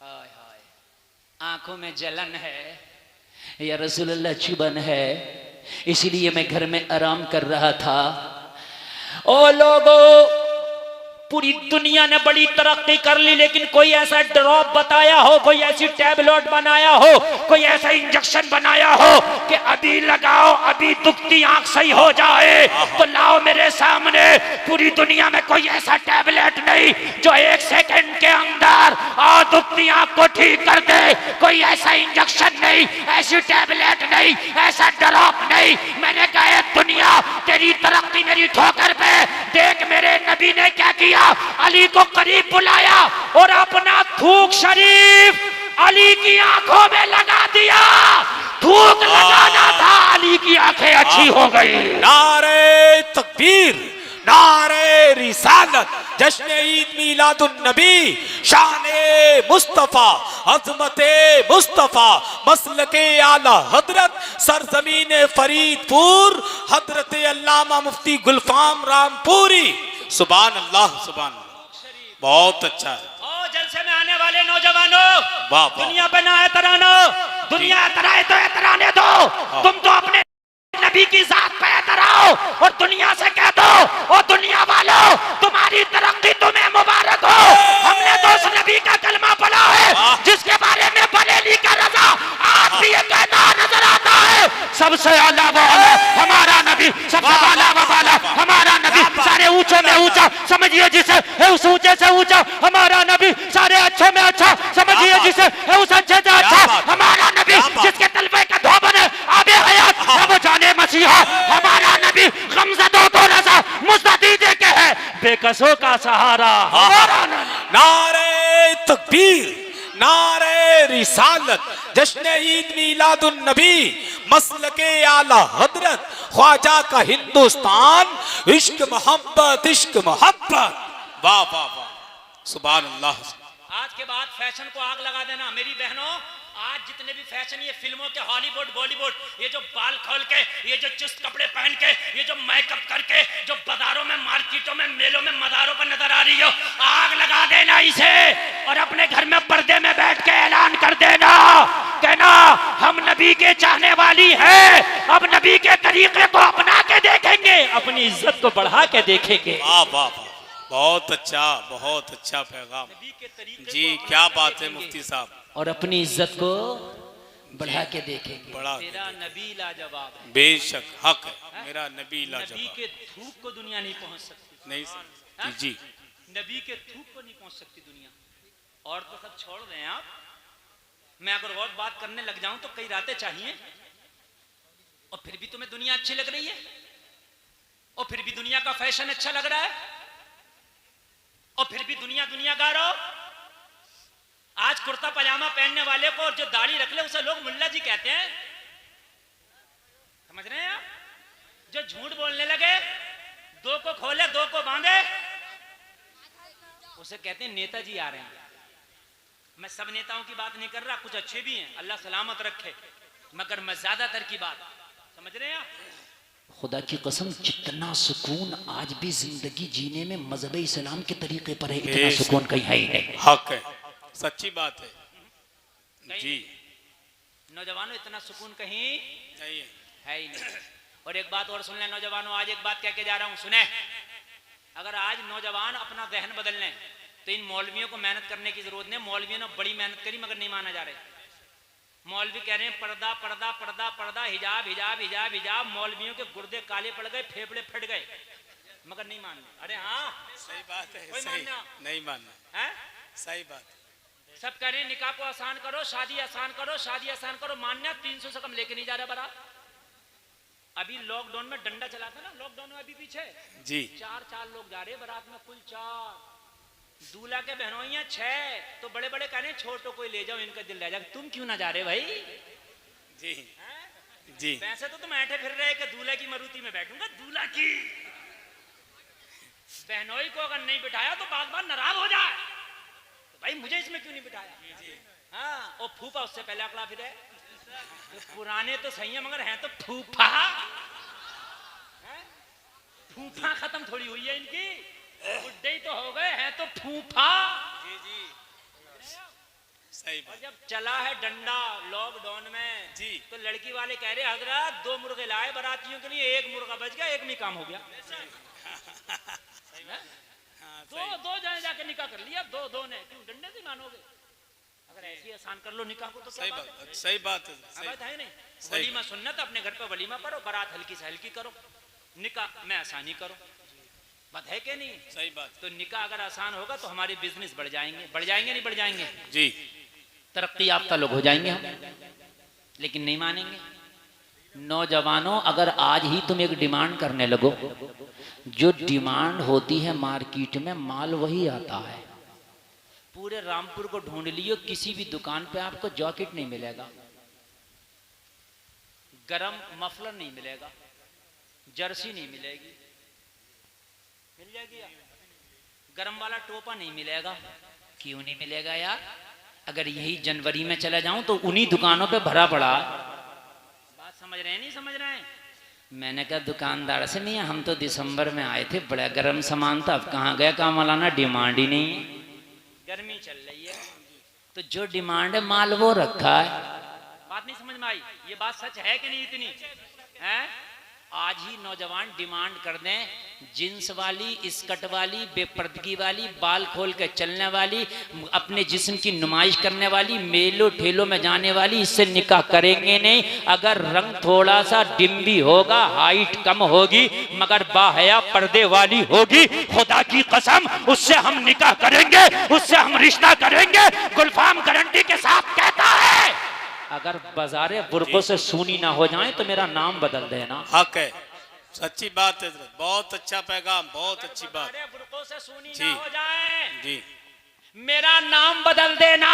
हाय हाय आंखों में जलन है, या रसूल अल्लाह चुभन है, इसलिए मैं घर में आराम कर रहा था। ओ लोगों, पूरी दुनिया ने बड़ी तरक्की कर ली, लेकिन कोई ऐसा ड्रॉप बताया हो, कोई ऐसी टैबलेट बनाया हो, कोई ऐसा इंजेक्शन बनाया हो कि अभी लगाओ, अभी दुखती आंख सही हो जाए तो लाओ मेरे सामने। पूरी दुनिया में कोई ऐसा टैबलेट नहीं जो 1 सेकंड के अंदर दुखती आंख को ठीक कर दे। कोई ऐसा इंजेक्शन नहीं, ऐसी टैबलेट नहीं, ऐसा ड्रॉप नहीं। मैंने कहा दुनिया तेरी तरक्की मेरी ठोकर पे, देख मेरे नबी ने क्या किया। अली को करीब बुलाया और अपना थूक शरीफ अली की आंखों में लगा दिया। थूक लगाना था, अली की आंखें अच्छी हो गई। नारे तकबीर, नारे रिसालत, जश्न ईद मीलादुन नबी, शाने मुस्तफा, अज़मते मुस्तफा, मसलके आला हजरत, सरजमीन फरीदपुर, हजरत अल्लामा मुफ्ती गुलफाम रामपुरी। सुभान अल्लाह, सुभान अल्लाह, बहुत अच्छा है। जलसे में आने वाले नौजवानों, वाह, दुनिया पे ना एतरानो, दुनिया एतराए तो एतराने दो। तुम तो अपने नबी की जात पे एतराओ और दुनिया से कह दो, ओ दुनिया वालों तुम्हारी तरक्की तुम्हें मुबारक हो। हमने तो उस नबी का कलमा पढ़ा है जिसके बारे में बरेली का रजा आज भी ये कहता नजर आता है, सबसे आला वो आला हमारा नबी, सबसे आला वो आला हमारा नबी, सारे ऊंचे में ऊंचा समझिए जिसे है उस ऊंचे से ऊंचा हमारा नबी, सारे अच्छे में अच्छा समझिए जिसे है उस अच्छे से अच्छा हमारा नबी, जिसके तलबे का धोबन है आबे हयात है वो जाने मसीहा हमारा नबी, गमज़दों को रज़ा मुस्तदीदे के है बेकसों का सहारा हमारा नबी। नारे तकबीर, नारे रिसालत, जश्न ईद मीलादुन नबी, मसलके आला हजरत, ख्वाजा का हिंदुस्तान, इश्क मोहब्बत, इश्क मोहब्बत। वाह वाह वाह, सुभान अल्लाह। आज के बाद फैशन को आग लगा देना मेरी बहनों। आज जितने भी फैशन ये फिल्मों के हॉलीवुड बॉलीवुड, ये जो बाल खोल के, ये जो चुस्त कपड़े पहन के, ये जो मेकअप करके जो बाजारों में मार्केटों में मेलों में मदारों पर नजर आ रही हो, आग लगा देना इसे और अपने घर में पर्दे में बैठ के ऐलान कर देना, कहना हम नबी के चाहने वाली है, अब नबी के तरीके को अपना के देखेंगे, अपनी इज्जत को बढ़ा के देखेंगे। वाह वाह वाह, बहुत अच्छा पैगाम जी, क्या बात है मुफ्ती साहब। और अपनी इज्जत को बढ़ा के देखेंगे। बड़ा मेरा नबी लाजवाब है, बेशक हक है, मेरा नबी नबी लाजवाब। के धूप को दुनिया नहीं पहुंच सकती, नहीं हाँ? जी, नबी के धूप को नहीं पहुंच सकती दुनिया। और तो सब छोड़ दें आप, मैं अगर और बात करने लग जाऊं तो कई रातें चाहिए। और फिर भी तुम्हें दुनिया अच्छी लग रही है, और फिर भी दुनिया का फैशन अच्छा लग रहा है, और फिर भी दुनिया दुनिया गा रहा हो। आज कुर्ता पजामा पहनने वाले को और जो दाढ़ी रख ले उसे लोग मुल्ला जी कहते हैं, समझ रहे हैं आप? जो झूठ बोलने लगे, दो को खोले दो को बांधे, उसे कहते हैं नेताजी आ रहे हैं। मैं सब नेताओं की बात नहीं कर रहा, कुछ अच्छे भी हैं, अल्लाह सलामत रखे, मगर मैं ज्यादातर की बात, समझ रहे हैं आप? खुदा की कसम जितना सुकून आज भी जिंदगी जीने में मजहब इस्लाम के तरीके पर है, इतना सुकून कहीं है ही नहीं। हक है, सच्ची बात है जी। नौजवानों इतना सुकून कहीं नहीं है ही नहीं। और एक बात और सुन लें नौजवानों, आज एक बात कह के जा रहा हूं, सुने। अगर आज नौजवान अपना जहन बदल लें तो इन मौलवियों को मेहनत करने की जरूरत नहीं। मौलवियों ने बड़ी मेहनत करी मगर नहीं माना जा रहे। मौलवी कह रहे हैं पर्दा पर्दा पर्दा पर्दा, हिजाब हिजाब हिजाब हिजाब। मौलवियों के गुर्दे काले पड़ गए, फेफड़े फट गए, मगर नहीं मान रहे। अरे हाँ सही बात है, कोई सही मानना? नहीं मानना है? सही बात है। सब कह रहे हैं निकाह को आसान करो, शादी आसान करो, शादी आसान करो। मान्य 300 से कम लेके नहीं जा रहा बारात। अभी लॉकडाउन में डंडा चला था ना, लॉकडाउन में अभी पीछे जी, 4 लोग जा रहे बारात में, कुल 4। दूल्हा के बहनोइयां 6, तो बड़े बड़े कह रहे हैं छोटो कोई ले जाओ, इनका दिल रह जाएगा। तुम क्यों ना जा रहे भाई? जी जी, वैसे तो तुम ऐठे फिर रहे कि दूल्हे की मरूती में बैठूंगा। दूल्हा की बहनोई को अगर नहीं बिठाया तो बार नाराज हो जाए, तो भाई मुझे इसमें क्यों नहीं बिठाया? हाँ, और फूफा उससे पहले अकड़ा फिर है। पुराने तो सही है मगर हैं तो फूफा। फूफा खत्म थोड़ी हुई है इनकी, बुड्ढे ही तो हो गए हैं तो फूफा। जी जी, सही और बात। जब चला है डंडा लॉकडाउन में जी, तो लड़की वाले कह रहे हजरत 2 मुर्गे लाए बारातियों के लिए, 1 मुर्गा बच गया, 1 में काम हो गया। दो जने जाके निकाह कर लिया, दो ने। क्यों डंडे से मानोगे? अगर अगर ऐसी आसान कर लो निकाह को तो सही क्या बात है? बात, सही बात है, हाँ, सही बात है नहीं। सही वलीमा सुन्नत, अपने घर पे वलीमा पढ़ो, बारात हल्की से हल्की करो, निकाह में आसानी करो, बात है कि नहीं? सही बात तो निकाह अगर आसान होगा तो हमारे बिजनेस बढ़ जाएंगे, बढ़ जाएंगे नहीं बढ़ जाएंगे? जी। तरक्की याफ्ता लोग हो जाएंगे हम, लेकिन नहीं मानेंगे। नौजवानों अगर आज ही तुम एक डिमांड करने लगो, जो डिमांड होती है मार्केट में माल वही आता है। पूरे रामपुर को ढूंढ लियो, किसी भी दुकान पे आपको जैकेट नहीं मिलेगा, गरम मफलर नहीं मिलेगा, जर्सी नहीं मिलेगी, मिल जाएगी यार? गरम वाला टोपा नहीं मिलेगा। क्यों नहीं मिलेगा यार? अगर यही जनवरी में चला जाऊं तो उन्हीं दुकानों पे भरा पड़ा है। बात समझ रहे हैं नहीं समझ रहे हैं? मैंने कहा दुकानदार से नहीं, हम तो दिसंबर में आए थे, बड़ा गर्म सामान था, अब कहाँ गया काम मौलाना, डिमांड ही नहीं है। गर्मी चल रही है तो जो डिमांड है माल वो रखा है। बात नहीं समझ में आई? ये बात सच है कि नहीं इतनी है? आज ही नौजवान डिमांड कर दें जींस वाली, स्कर्ट वाली, बेपर्दगी वाली, बाल खोल के चलने वाली, अपने जिस्म की नुमाइश करने वाली, मेलों ठेलों में जाने वाली, इससे निकाह करेंगे नहीं। अगर रंग थोड़ा सा डिम भी होगा, हाइट कम होगी, मगर बाहया पर्दे वाली होगी, खुदा की कसम उससे हम निकाह करेंगे, उससे हम रिश्ता करेंगे, गुलफाम गारंटी के साथ कहता है। अगर बाजारे बुर्कों से सूनी ना हो जाए तो मेरा नाम बदल देना। हक है, सच्ची बात है, बहुत अच्छा पैगाम, बहुत अच्छी बात। अरे बुर्कों से सूनी जी। ना हो जाए, जी मेरा नाम बदल देना।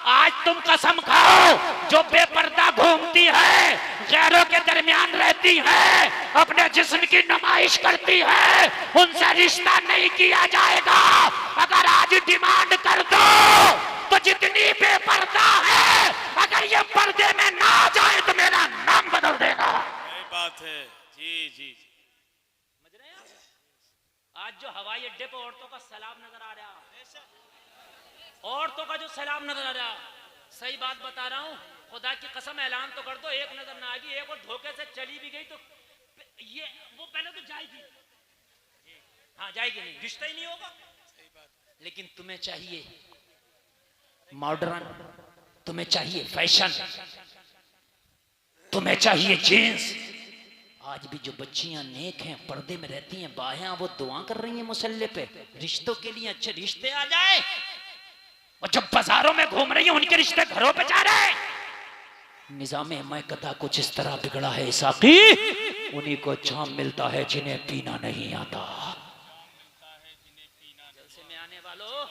आज तुम कसम खाओ, जो बेपर्दा घूमती है, गैरों के दरमियान रहती है, अपने जिस्म की नुमाइश करती है, उनसे रिश्ता नहीं किया जाएगा। अगर आज डिमांड कर दो तो जितनी बेपर्दा है, अगर ये पर्दे में ना जाए तो मेरा नाम बदल देगा। सही बात है। जी जी समझ रहे हैं आप? आज जो हवाई अड्डे पर औरतों का सैलाब नजर आ रहा, औरतों का जो सैलाब नजर आ रहा, सही बात बता रहा हूँ, खुदा की कसम ऐलान तो कर दो, एक नजर ना आएगी, एक और धोखे से चली भी गई तो ये वो पहले तो जाएगी, हाँ जाएगी नहीं, रिश्ता ही नहीं होगा। लेकिन तुम्हें चाहिए मॉडर्न, तुम्हें चाहिए फैशन, तुम्हें चाहिए जींस। आज भी जो बच्चियां नेक हैं, पर्दे में रहती हैं, बाहें, वो दुआ कर रही हैं मुसल्ले पे, रिश्तों के लिए अच्छे रिश्ते आ जाए। और जब बाजारों में घूम रही हैं, उनके रिश्ते घरों पे जा रहे हैं। निजाम हिमायत कुछ इस तरह बिगड़ा है साकी, उन्हीं को जाम मिलता है जिन्हें पीना नहीं आता। जलसे में आने वालों,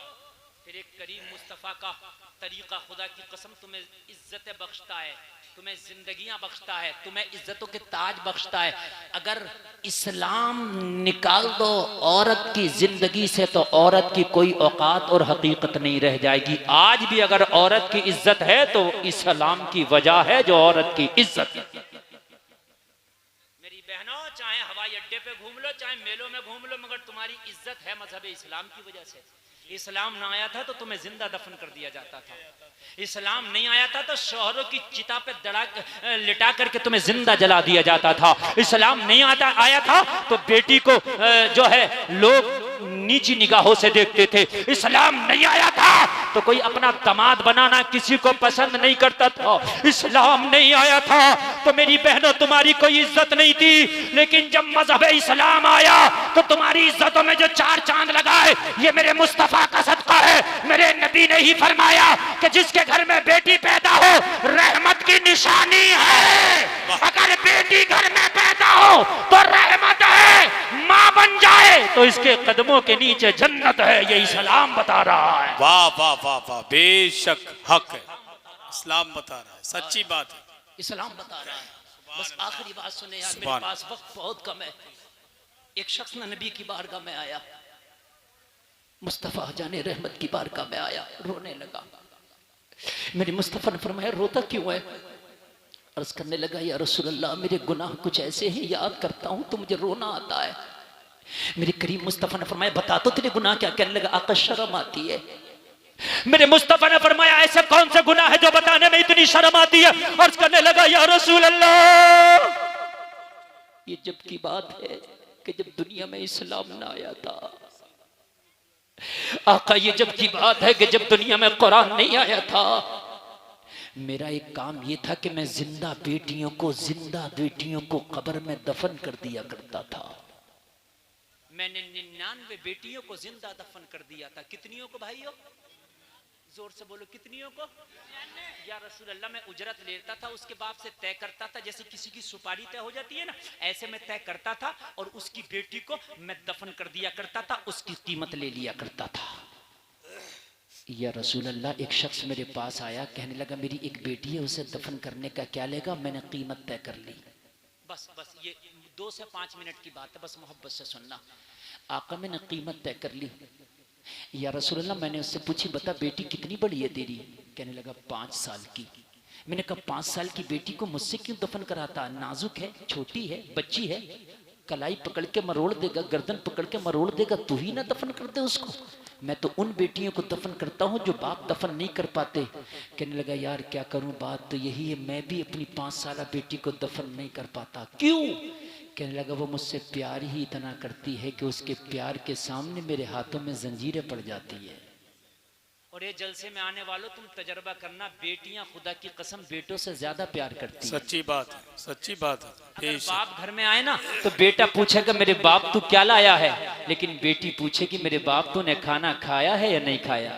फिर एक करीम मुस्तफा का तरीका, खुदा की कसम तुम्हें इज्जत बख्शता है, तुम्हें जिंदगियां बख्शता है, तुम्हें इज्जतों के ताज बख्शता है। अगर इस्लाम निकाल दो औरत की जिंदगी से तो औरत की कोई औकात और हकीकत नहीं रह जाएगी। आज भी अगर औरत की इज्जत है तो इस्लाम की वजह है जो औरत की इज्जत है। मेरी बहनों, चाहे हवाई अड्डे पे घूम लो, चाहे मेलों में घूम लो, मगर तुम्हारी इज्जत है मजहब इस्लाम की वजह से। इस्लाम ना आया था तो तुम्हें जिंदा दफन कर दिया जाता था। इस्लाम नहीं आया था तो शोहरों की चिता पे लिटा करके तुम्हें जिंदा जला दिया जाता था। इस्लाम नहीं आया था तो बेटी को जो है लोग नीची निगाहों से देखते थे। इस्लाम नहीं आया था तो कोई अपना दामाद बनाना किसी को पसंद नहीं करता था। इस्लाम नहीं आया था तो मेरी बहनों तुम्हारी कोई इज्जत नहीं थी। लेकिन जब मजहब इस्लाम आया तो तुम्हारी इज्जतों में जो 4 चांद लगाए, ये मेरे मुस्तफा का सदका है। मेरे नबी ने ही फरमाया कि जिसके घर में बेटी पैदा हो रहमत की निशानी है। अगर बेटी घर में पैदा हो तो रहमत है, माँ बन जाए तो इसके कदमों के नीचे जन्नत है। ये इस्लाम बता रहा है। वाह वाह वाह वाह, बेशक हक है, इस्लाम बता रहा है, सच्ची बात है। इस्लाम बता रहा है। बस आखिरी बात सुने यार, मेरे सुभान पास वक्त बहुत कम है। एक शख्स ने नबी की बारगाह में आया, मुस्तफ़ा जाने रहमत की बारगाह में आया, रोने लगा। मेरे मुस्तफ़ा ने फरमाया रोता क्यों है? अर्ज करने लगा या रसूल अल्लाह, मेरे गुनाह कुछ ऐसे हैं, याद करता हूं तो मुझे रोना आता है। मेरे करीम मुस्तफ़ा ने फरमाया बता तो तेरे गुनाह क्या? कहने लगा आका शर्म आती है। मेरे मुस्तफा ने फरमाया ऐसे कौन से गुनाह है जो बताने में इतनी शर्म आती है? अर्ज करने लगा या रसूल अल्लाह, ये जब की बात है कि जब दुनिया में इस्लाम ना आया था, आका ये जब की बात है कि जब दुनिया में कुरान नहीं आया था, मेरा एक काम ये था कि मैं जिंदा बेटियों को कब्र में दफन कर दिया करता था। मैंने 99 बेटियों को जिंदा दफन कर दिया था। कितनियों को भाइयों? जोर से बोलो, कितनियों को? या रसूल अल्लाह, मैं उजरत लेता था, उसके बाप से तय करता था, जैसे किसी की सुपारी तय हो जाती है ना, ऐसे मैं तय करता था और उसकी बेटी को मैं दफन कर दिया करता था, उसकी कीमत ले लिया करता था। या रसूल अल्लाह, एक शख्स मेरे पास आया, कहने लगा मेरी एक बेटी है, उसे दफन करने का क्या लेगा? मैंने कीमत तय कर ली। बस ये 2 से 5 मिनट की बात है, बस मोहब्बत से सुनना। आका, मैंने कीमत तय कर ली। या रसूल अल्लाह, मैंने उससे पूछी, बता बेटी कितनी बड़ी है तेरी? कहने लगा 5 साल की। मैंने कहा 5 साल की बेटी को मुझसे क्यों दफन कराता? नाजुक है, छोटी है, बच्ची है, कलाई पकड़ के मरोड़ देगा, गर्दन पकड़ के मरोड़ देगा, तू ही ना दफन कर दे उसको। मैं तो उन बेटियों को दफन करता हूँ जो बाप दफन नहीं कर पाते। कहने लगा यार क्या करूं, बात तो यही है, मैं भी अपनी 5 साल बेटी को दफन नहीं कर पाता। क्यों? कहने लगा वो मुझसे प्यार ही इतना करती है कि उसके प्यार के सामने मेरे हाथों में जंजीरें पड़ जाती है। और ये जलसे में आने वालों, तुम तजर्बा करना, बेटियां खुदा की कसम बेटों से ज्यादा प्यार करती हैं। सच्ची बात है, सच्ची बात है। अगर बाप घर में आए ना तो बेटा पूछेगा मेरे बाप तू क्या लाया है, लेकिन बेटी पूछेगी मेरे बाप तूने खाना खाया है या नहीं खाया।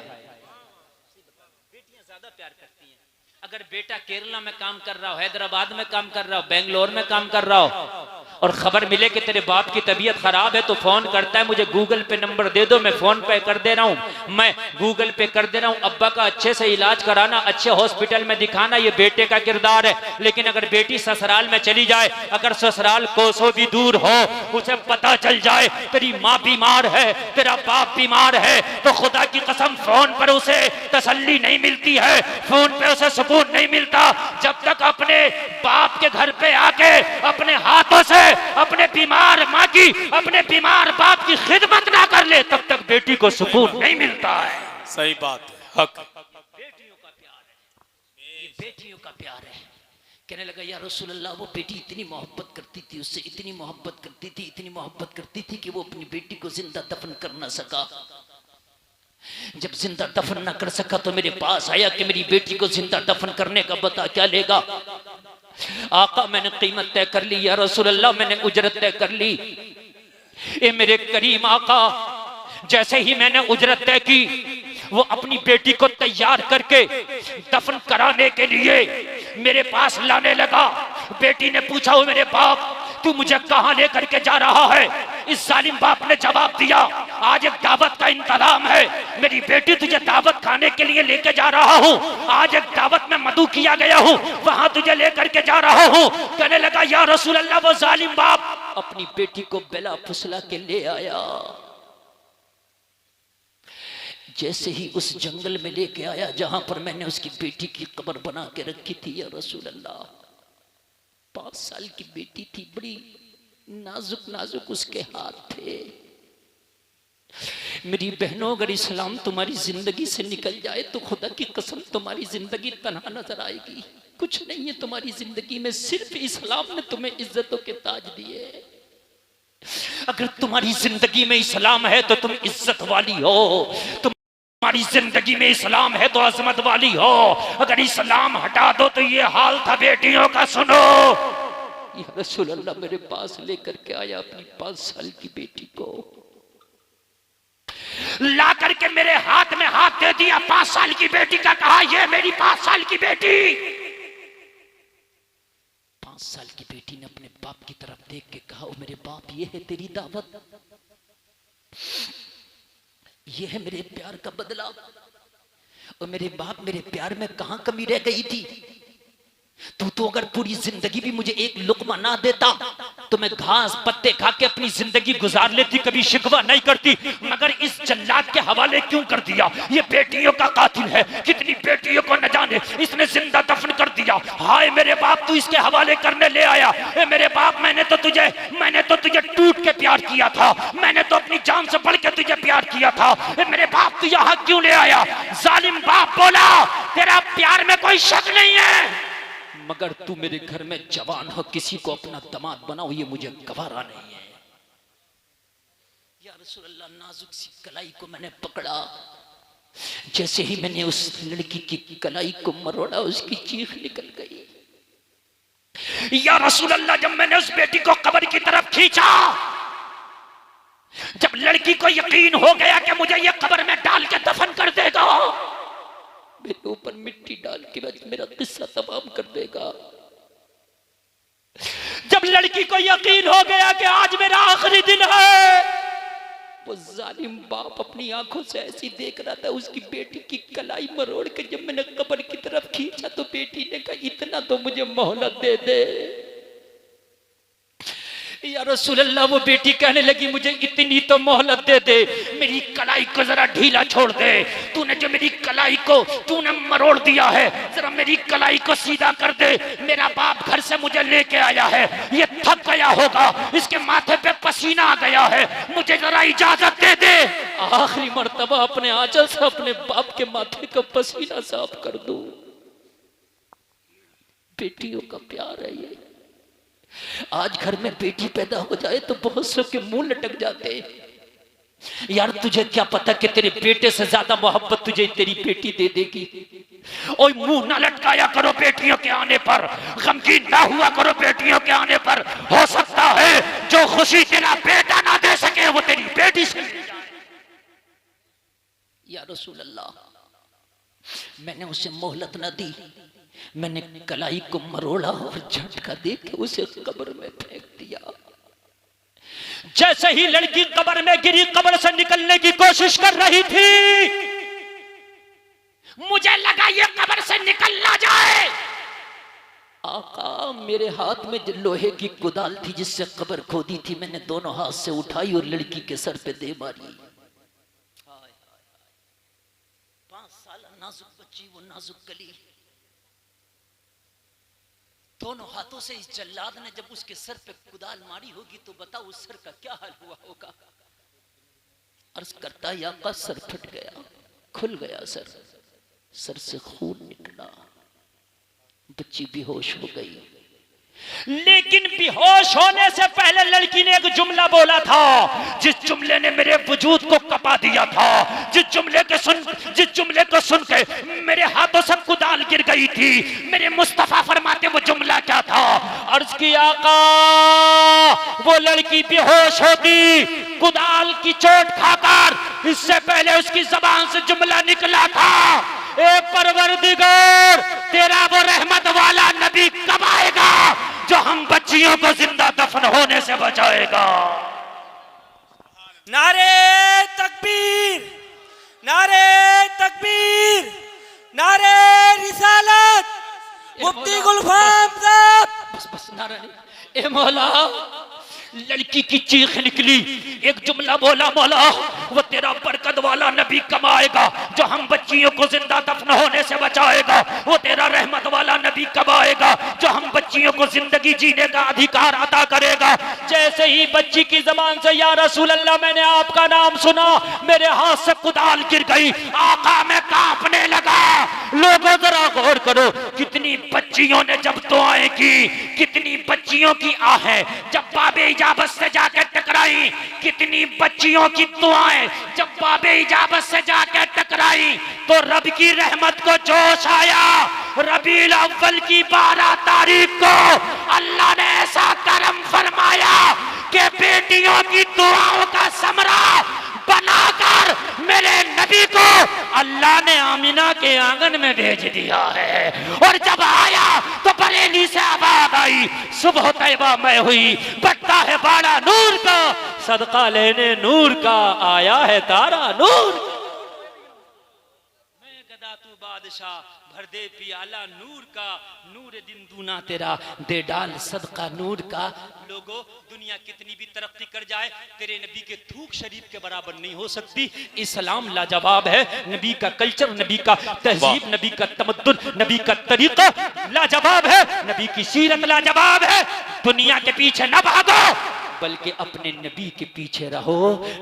बेटियां ज्यादा प्यार करती हैं। अगर बेटा केरला में काम कर रहा हो, हैदराबाद में काम कर रहा हो, बेंगलोर में काम कर रहा हो और खबर मिले कि तेरे बाप की तबीयत खराब है तो फोन करता है, मुझे गूगल पे नंबर दे दो, मैं फोन पे कर दे रहा हूँ, मैं गूगल पे कर दे रहा हूँ, अब्बा का अच्छे से इलाज कराना, अच्छे हॉस्पिटल में दिखाना, ये बेटे का किरदार है। लेकिन अगर बेटी ससुराल में चली जाए, अगर ससुराल कोसों भी दूर हो, उसे पता चल जाए तेरी माँ बीमार है, तेरा बाप बीमार है, तो खुदा की कसम फोन पर उसे तसल्ली नहीं मिलती है, फोन पे उसे सुकून नहीं मिलता। जब तक अपने बाप के घर पे आके अपने हाथों से अपने बीमार माँ की, अपने बीमार बाप की खिदमत ना कर ले, तब तक बेटी को सुकून नहीं मिलता है। सही बात है, हक। बेटियों का प्यार है, ये बेटियों का प्यार है। कहने लगा या रसूल अल्लाह, वो बेटी इतनी मोहब्बत करती थी, उससे इतनी मोहब्बत करती थी, इतनी मोहब्बत करती थी कि वो अपनी बेटी को जिंदा दफन कर ना सका। जब जिंदा दफन ना कर सका तो मेरे पास आया कि मेरी बेटी को जिंदा दफन करने का बता क्या लेगा। आका, मैंने कीमत तय कर ली। या रसूल अल्लाह, मैंने उजरत तय कर ली। ए मेरे करीम आका, जैसे ही मैंने उजरत तय की, वो अपनी बेटी को तैयार करके दफन कराने के लिए मेरे पास लाने लगा। बेटी ने पूछा, ओ मेरे बाप, तू मुझे कहां लेकर के जा रहा है? इस जालिम बाप ने जवाब दिया, आज एक दावत का इंतजाम है, मेरी बेटी तुझे दावत खाने के लिए लेके जा रहा हूँ। आज एक दावत में मधु किया गया हूँ, वहां तुझे लेकर के जा रहा हूँ। कहने लगा या रसूल अल्लाह, वो जालिम बाप अपनी बेटी को बेला फुसला के ले आया। जैसे ही उस जंगल में लेके आया जहां पर मैंने उसकी बेटी की कब्र बना के रखी थी, या रसूल अल्लाह, 5 साल की बेटी थी, बड़ी नाजुक नाजुक उसके हाथ थे। मेरी बहनों, अगर इस्लाम तुम्हारी जिंदगी से निकल जाए तो खुदा की कसम तुम्हारी जिंदगी तन्हा नजर आएगी। कुछ नहीं है तुम्हारी जिंदगी में, सिर्फ इस्लाम ने तुम्हें इज्जतों के ताज दिए। अगर तुम्हारी जिंदगी में इस्लाम है तो तुम इज्जत वाली हो, तुम्हारी जिंदगी में इस्लाम है तो अजमत वाली हो। अगर इस्लाम हटा दो तो ये हाल था बेटियों का। सुनो, या रसूल अल्लाह मेरे पास लेकर के आया अपनी 5 साल की बेटी को, ला करके मेरे हाथ में हाथ दे दिया। 5 साल की बेटी का कहा, ये मेरी 5 साल की बेटी। 5 साल की बेटी ने अपने बाप की तरफ देख के कहा, ओ मेरे बाप, ये है तेरी दावत, ये है मेरे प्यार का बदला। और मेरे बाप, मेरे प्यार में कहां कमी रह गई थी? तू तो अगर पूरी जिंदगी भी मुझे एक लुकमा ना देता तो मैं घास पत्ते खा के अपनी जिंदगी गुजार लेती, कभी शिकवा नहीं करती। मगर इस जल्लाद के हवाले क्यों कर दिया? ये बेटियों का कातिल है, कितनी बेटियों को न जाने इसने जिंदा दफन कर दिया। हाय मेरे बाप, तू इसके हवाले करने ले आया। ए मेरे बाप, मैंने तो तुझे टूट के प्यार किया था, मैंने तो अपनी जान से बढ़ के तुझे प्यार किया था। ए मेरे बाप, तू यहाँ क्यों ले आया? जालिम बाप बोला, तेरा प्यार में कोई शक नहीं है, मगर तू मेरे घर में जवान हो, किसी को अपना दामाद बनाओ, ये मुझे गवारा नहीं है। या रसूल अल्लाह, नाजुक सी कलाई को मैंने पकड़ा, जैसे ही मैंने उस लड़की की कलाई को मरोड़ा उसकी चीख निकल गई। या रसूल अल्लाह, जब मैंने उस बेटी को कब्र की तरफ खींचा, जब लड़की को यकीन हो गया कि मुझे ये कब्र में डाल के दफन कर देगा, मेरे ऊपर मिट्टी डाल के मेरा किस्सा तमाम कर देगा, जब लड़की को यकीन हो गया कि आज मेरा आखिरी दिन है, वो जालिम बाप अपनी आंखों से ऐसी देख रहा था, उसकी बेटी की कलाई मरोड़ के जब मैंने कब्र की तरफ खींचा तो बेटी ने कहा, इतना तो मुझे मोहलत दे दे। या रसूल अल्लाह, वो बेटी कहने लगी, मुझे इतनी तो मोहलत दे दे, मेरी कलाई को जरा ढीला छोड़ दे, तूने जो मेरी कलाई को तूने मरोड़ दिया है, जरा मेरी कलाई को सीधा कर दे, मेरा बाप घर से मुझे लेके आया है, ये थक गया होगा, इसके माथे पे पसीना आ गया है, मुझे जरा इजाजत दे दे, आखिरी मर्तबा अपने आंचल से अपने बाप के माथे का पसीना साफ कर दूं। बेटियों का प्यार है ये। आज घर में बेटी पैदा हो जाए तो बहुत से के मुंह लटक जाते। यार तुझे क्या पता कि तेरे बेटे से ज्यादा मोहब्बत तुझे तेरी बेटी दे देगी। ओए मुंह ना लटकाया करो बेटियों के आने पर, गमगीन ना हुआ करो बेटियों के आने पर। हो सकता है जो खुशी तेरा बेटा ना दे सके वो तेरी बेटी से मिल जाए। या रसूल अल्लाह, मैंने उसे मोहलत न दी, मैंने कलाई को मरोड़ा और झटका देके उसे कब्र में फेंक दिया। जैसे ही लड़की कब्र में गिरी, कब्र से निकलने की कोशिश कर रही थी, मुझे लगा ये कब्र से निकल ना जाए। आका, मेरे हाथ में जो लोहे की कुदाल थी जिससे कब्र खोदी थी, मैंने दोनों हाथ से उठाई और लड़की के सर पे दे मारी। 5 साल नाजुक बच्ची, वो नाजुक कली, दोनों हाथों से इस जल्लाद ने जब उसके सर पे कुदाल मारी होगी तो बताओ उस सर का क्या हाल हुआ होगा। अर्ज करता या का सर फट गया, खुल गया सर से खून निकला, बच्ची बेहोश हो गई। लेकिन बेहोश होने से पहले लड़की ने एक जुमला बोला था, जिस जुमले ने मेरे वजूद को कपा दिया था, जिस जुमले को सुन के मेरे हाथों से कुदाल गिर गई थी। मेरे मुस्तफा फरमाते वो जुमला क्या था? अर्ज की आका, वो लड़की बेहोश होती कुदाल की चोट खाकर, इससे पहले उसकी जबान से जुमला निकला था, ए परवरदिगार, तेरा वो रहमत वाला नबी कब आएगा जो हम बच्चियों को जिंदा दफन होने से बचाएगा। नारे तकबीर, नारे तकबीर, नारे रिसालत, मुफ्ती गुलफाम साहब। बस नारा नहीं। ए मौला, लड़की की चीख निकली, एक जुमला बोला, मौला वो तेरा बरकत वाला नबी कब आएगा जो हम बच्चियों को जिंदा दफन होने से बचाएगा। वो तेरा रहमत वाला नबी कब आएगा जो हम बच्चियों को जिंदगी जीने का अधिकार अता करेगा। जैसे ही बच्ची की जबान से या रसूल अल्लाह मैंने आपका नाम सुना, मेरे हाथ से कुदाल गिर गई, आका मैं कांपने लगा। लोगों जरा गौर करो, कितनी बच्चियों ने जब दुआएं की, कितनी बच्चियों की आहें जब बाबे इजाबत से जाकर टकराई, कितनी बच्चियों की दुआएं जब बाबे इजाबत से जाकर टकराई तो रब की रहमत को जोश आया। रबीउल अव्वल की 12 तारीख को अल्लाह ने ऐसा करम फरमाया कि बेटियों की दुआओं का समरा बनाकर मेरे नबी को अल्लाह ने आमिना के आंगन में भेज दिया है। और जब आया तो बरेली से आवाज आई, सुबह तैयबा में हुई, बटता है बाड़ा नूर का, सदका लेने नूर का, आया है तारा नूर। मैं गदा तू बादशाह, भर दे पियाला नूर का, नूर दिन दूना तेरा, दे डाल सदका नूर का। लोगों, दुनिया कितनी भी तरक्की कर जाए, तेरे नबी के थूक शरीफ के बराबर नहीं हो सकती। इस्लाम लाजवाब है, नबी का कल्चर, नबी का तहजीब, नबी का तमद्दुन, नबी का तरीका लाजवाब है, नबी की सीरत लाजवाब है। दुनिया के पीछे न भागो, बल्कि अपने नबी के पीछे रहो,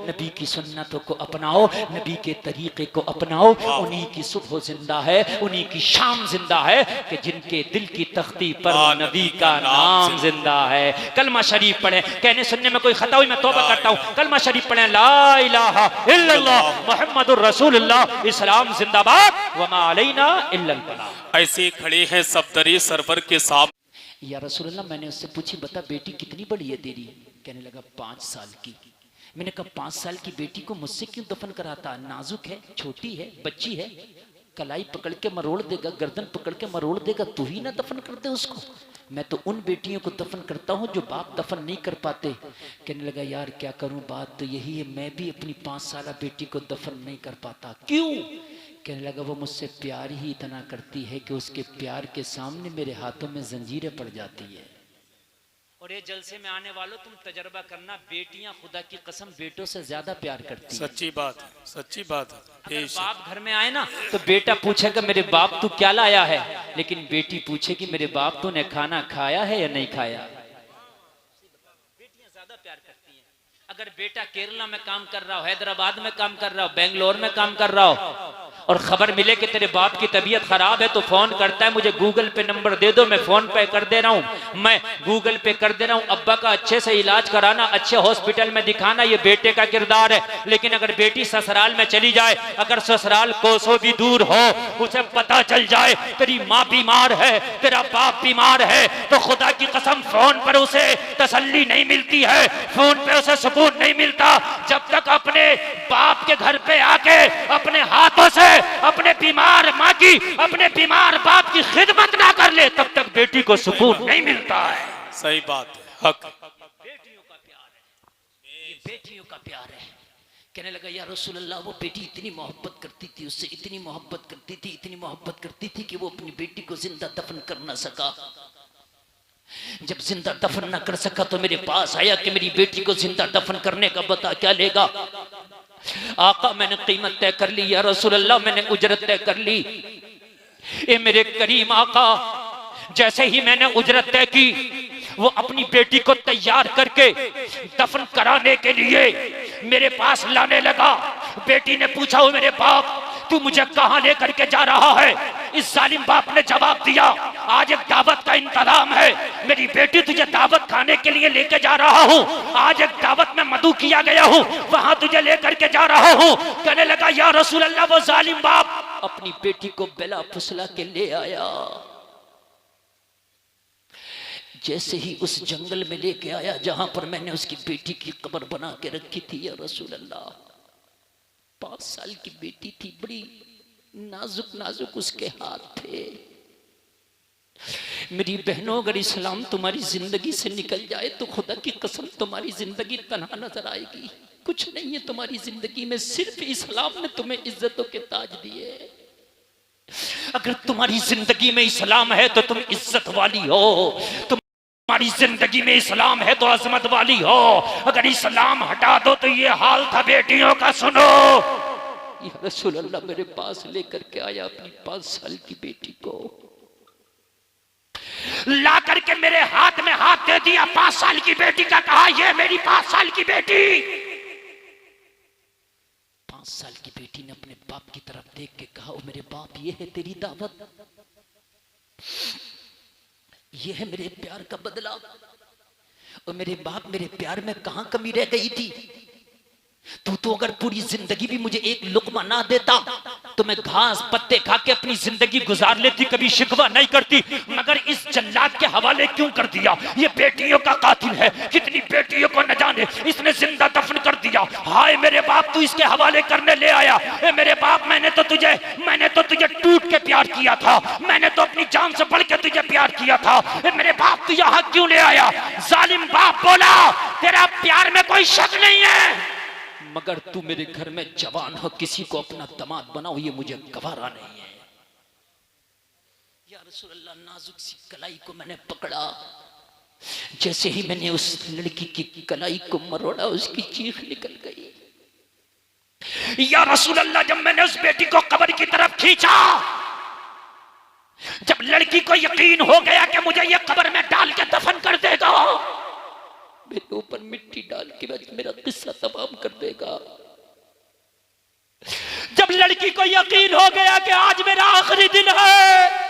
नबी की सुन्नतों को अपनाओ, नबी के तरीके को अपनाओ। उन्हीं की सुबह जिंदा है, उन्हीं की शाम जिंदा है कि जिनके दिल की तख्ती पर नबी का नाम जिंदा है। कलमा शरीफ पढ़े, कहने सुनने में कोई खता हुई मैं तौबा करता हूँ। कलमा शरीफ पढ़े, ला इलाहा इल्लल्लाह मुहम्मदुर रसूलुल्लाह, इस्लाम जिंदाबाद, वमा अलैना इल्लल बलाग। ऐसे खड़े हैं सफदरी सरवर के सामने। या रसूलल्लाह, मैंने उससे पूछी, बता बेटी कितनी बड़ी है तेरी? कहने लगा 5 साल की। मैंने कहा 5 साल की बेटी को मुझसे क्यों दफन कराता? नाजुक है, छोटी है, बच्ची है, कलाई पकड़ के मरोड़ देगा, गर्दन पकड़ के मरोड़ देगा, तू ही ना दफन कर दे उसको। मैं तो उन बेटियों को दफन करता हूँ जो बाप दफन नहीं कर पाते। कहने लगा यार क्या करूँ, बात तो यही है, मैं भी अपनी 5 साल बेटी को दफन नहीं कर पाता। क्यों? कहने लगा वो मुझसे प्यार ही इतना करती है कि उसके प्यार के सामने मेरे हाथों में जंजीरें पड़ जाती है। और ये जलसे में आने वालों, तुम तजर्बा करना, बेटियां खुदा की कसम बेटों से ज्यादा प्यार करती हैं। सच्ची बात है, सच्ची बात है। अगर बाप घर में आए ना तो बेटा पूछेगा मेरे बाप तू क्या लाया है, लेकिन बेटी पूछेगी मेरे बाप तूने खाना खाया है या नहीं खाया। बेटियां ज्यादा प्यार करती हैं। अगर बेटा केरला में काम कर रहा हो, हैदराबाद में काम कर रहा हो, बेंगलोर में काम कर रहा हो और खबर मिले कि तेरे बाप की तबीयत खराब है तो फोन करता है, मुझे गूगल पे नंबर दे दो, मैं फोन पे कर दे रहा हूँ, मैं गूगल पे कर दे रहा हूँ। अब्बा का अच्छे से इलाज कराना, अच्छे हॉस्पिटल में दिखाना, ये बेटे का किरदार है। लेकिन अगर बेटी ससुराल में चली जाए, अगर ससुराल कोसों भी दूर हो, उसे पता चल जाए तेरी माँ बीमार है, तेरा बाप बीमार है, तो खुदा की कसम फोन पर उसे तसल्ली नहीं मिलती है, फोन पे उसे सुकून नहीं मिलता। जब तक अपने बाप के घर पे आके अपने हाथों से अपने बीमार माँ की, अपने बीमार बाप की खिदमत ना कर ले, तब तक बेटी को सुकून नहीं मिलता है। सही बात है, हक। बेटियों का प्यार है, ये बेटियों का प्यार है। कहने लगा या रसूल अल्लाह, वो बेटी इतनी मोहब्बत करती थी, उससे इतनी मोहब्बत करती थी, इतनी मोहब्बत करती थी कि वो अपनी बेटी को जिंदा दफन कर ना सका। जब जिंदा दफन ना कर सका तो मेरे पास आया कि मेरी बेटी को जिंदा दफन करने का बता क्या लेगा। आका मैंने कीमत तय कर ली, या रसूल अल्लाह मैंने उजरत तय कर ली। ए मेरे करीम आका, जैसे ही मैंने उजरत तय की, वो अपनी बेटी को तैयार करके दफन कराने के लिए मेरे पास लाने लगा। बेटी ने पूछा, हो मेरे बाप तू मुझे कहां लेकर के जा रहा है? इस जालिम बाप ने जवाब दिया, आज एक दावत का इंतजाम है, मेरी बेटी तुझे दावत खाने के लिए लेके जा रहा हूँ। आज एक दावत में मधु किया गया हूँ, वहां तुझे लेकर के जा रहा हूँ। कहने लगा या रसूल अल्लाह, वो जालिम बाप अपनी बेटी को बेला फुसला के ले आया। जैसे ही उस जंगल में लेके आया जहां पर मैंने उसकी बेटी की कब्र बना के रखी थी, या रसूल अल्लाह 5 साल की बेटी थी, बड़ी नाजुक नाजुक उसके हाथ थे। मेरी बहनों, अगर इस्लाम तुम्हारी जिंदगी से निकल जाए तो खुदा की कसम तुम्हारी जिंदगी तन्हा नजर आएगी। कुछ नहीं है तुम्हारी जिंदगी में, सिर्फ इस्लाम ने तुम्हें इज्जतों के ताज दिए। अगर तुम्हारी जिंदगी में इस्लाम है तो तुम इज्जत वाली हो, तुम्हारी जिंदगी में इस्लाम है तो अजमत वाली हो। अगर इस्लाम हटा दो तो ये हाल था बेटियों का। सुनो, या रसूल अल्लाह मेरे पास लेकर के आया अपनी 5 साल की बेटी को, ला करके मेरे हाथ में हाथ दे दिया 5 साल की बेटी का, कहा ये मेरी 5 साल की बेटी। 5 साल की बेटी ने अपने बाप की तरफ देख के कहा, ओ मेरे बाप ये है तेरी दावत, ये है मेरे प्यार का बदला। और मेरे बाप मेरे प्यार में कहां कमी रह गई थी? तू तो अगर पूरी जिंदगी भी मुझे एक लुकमा ना देता तो मैं घास पत्ते खा के अपनी जिंदगी गुजार लेती, कभी शिकवा नहीं करती। मगर इस जल्लाद के हवाले क्यों कर दिया? ये बेटियों का कातिल है, कितनी बेटियों को न जाने इसने जिंदा दफन कर दिया। हाय मेरे बाप, तू इसके हवाले करने ले आया। ए मेरे बाप, मैंने तो तुझे टूट के प्यार किया था, मैंने तो अपनी जान से बढ़ के तुझे प्यार किया था। ए मेरे बाप, तू यहाँ क्यों ले आया? जालिम बाप बोला, तेरा प्यार में कोई शक नहीं है, मगर तू मेरे घर में जवान हो, किसी को अपना दामाद बनाओ, ये मुझे गवारा नहीं है। या रसूल अल्लाह, नाजुक सी कलाई को मैंने पकड़ा, जैसे ही मैंने उस लड़की की कलाई को मरोड़ा उसकी चीख निकल गई। या रसूल अल्लाह, जब मैंने उस बेटी को कब्र की तरफ खींचा, जब लड़की को यकीन हो गया कि मुझे ये कब्र में डाल के दफन कर देगा, मेरे ऊपर मिट्टी डाल के बस मेरा किस्सा तमाम कर देगा। जब लड़की को यकीन हो गया कि आज मेरा आखिरी दिन है,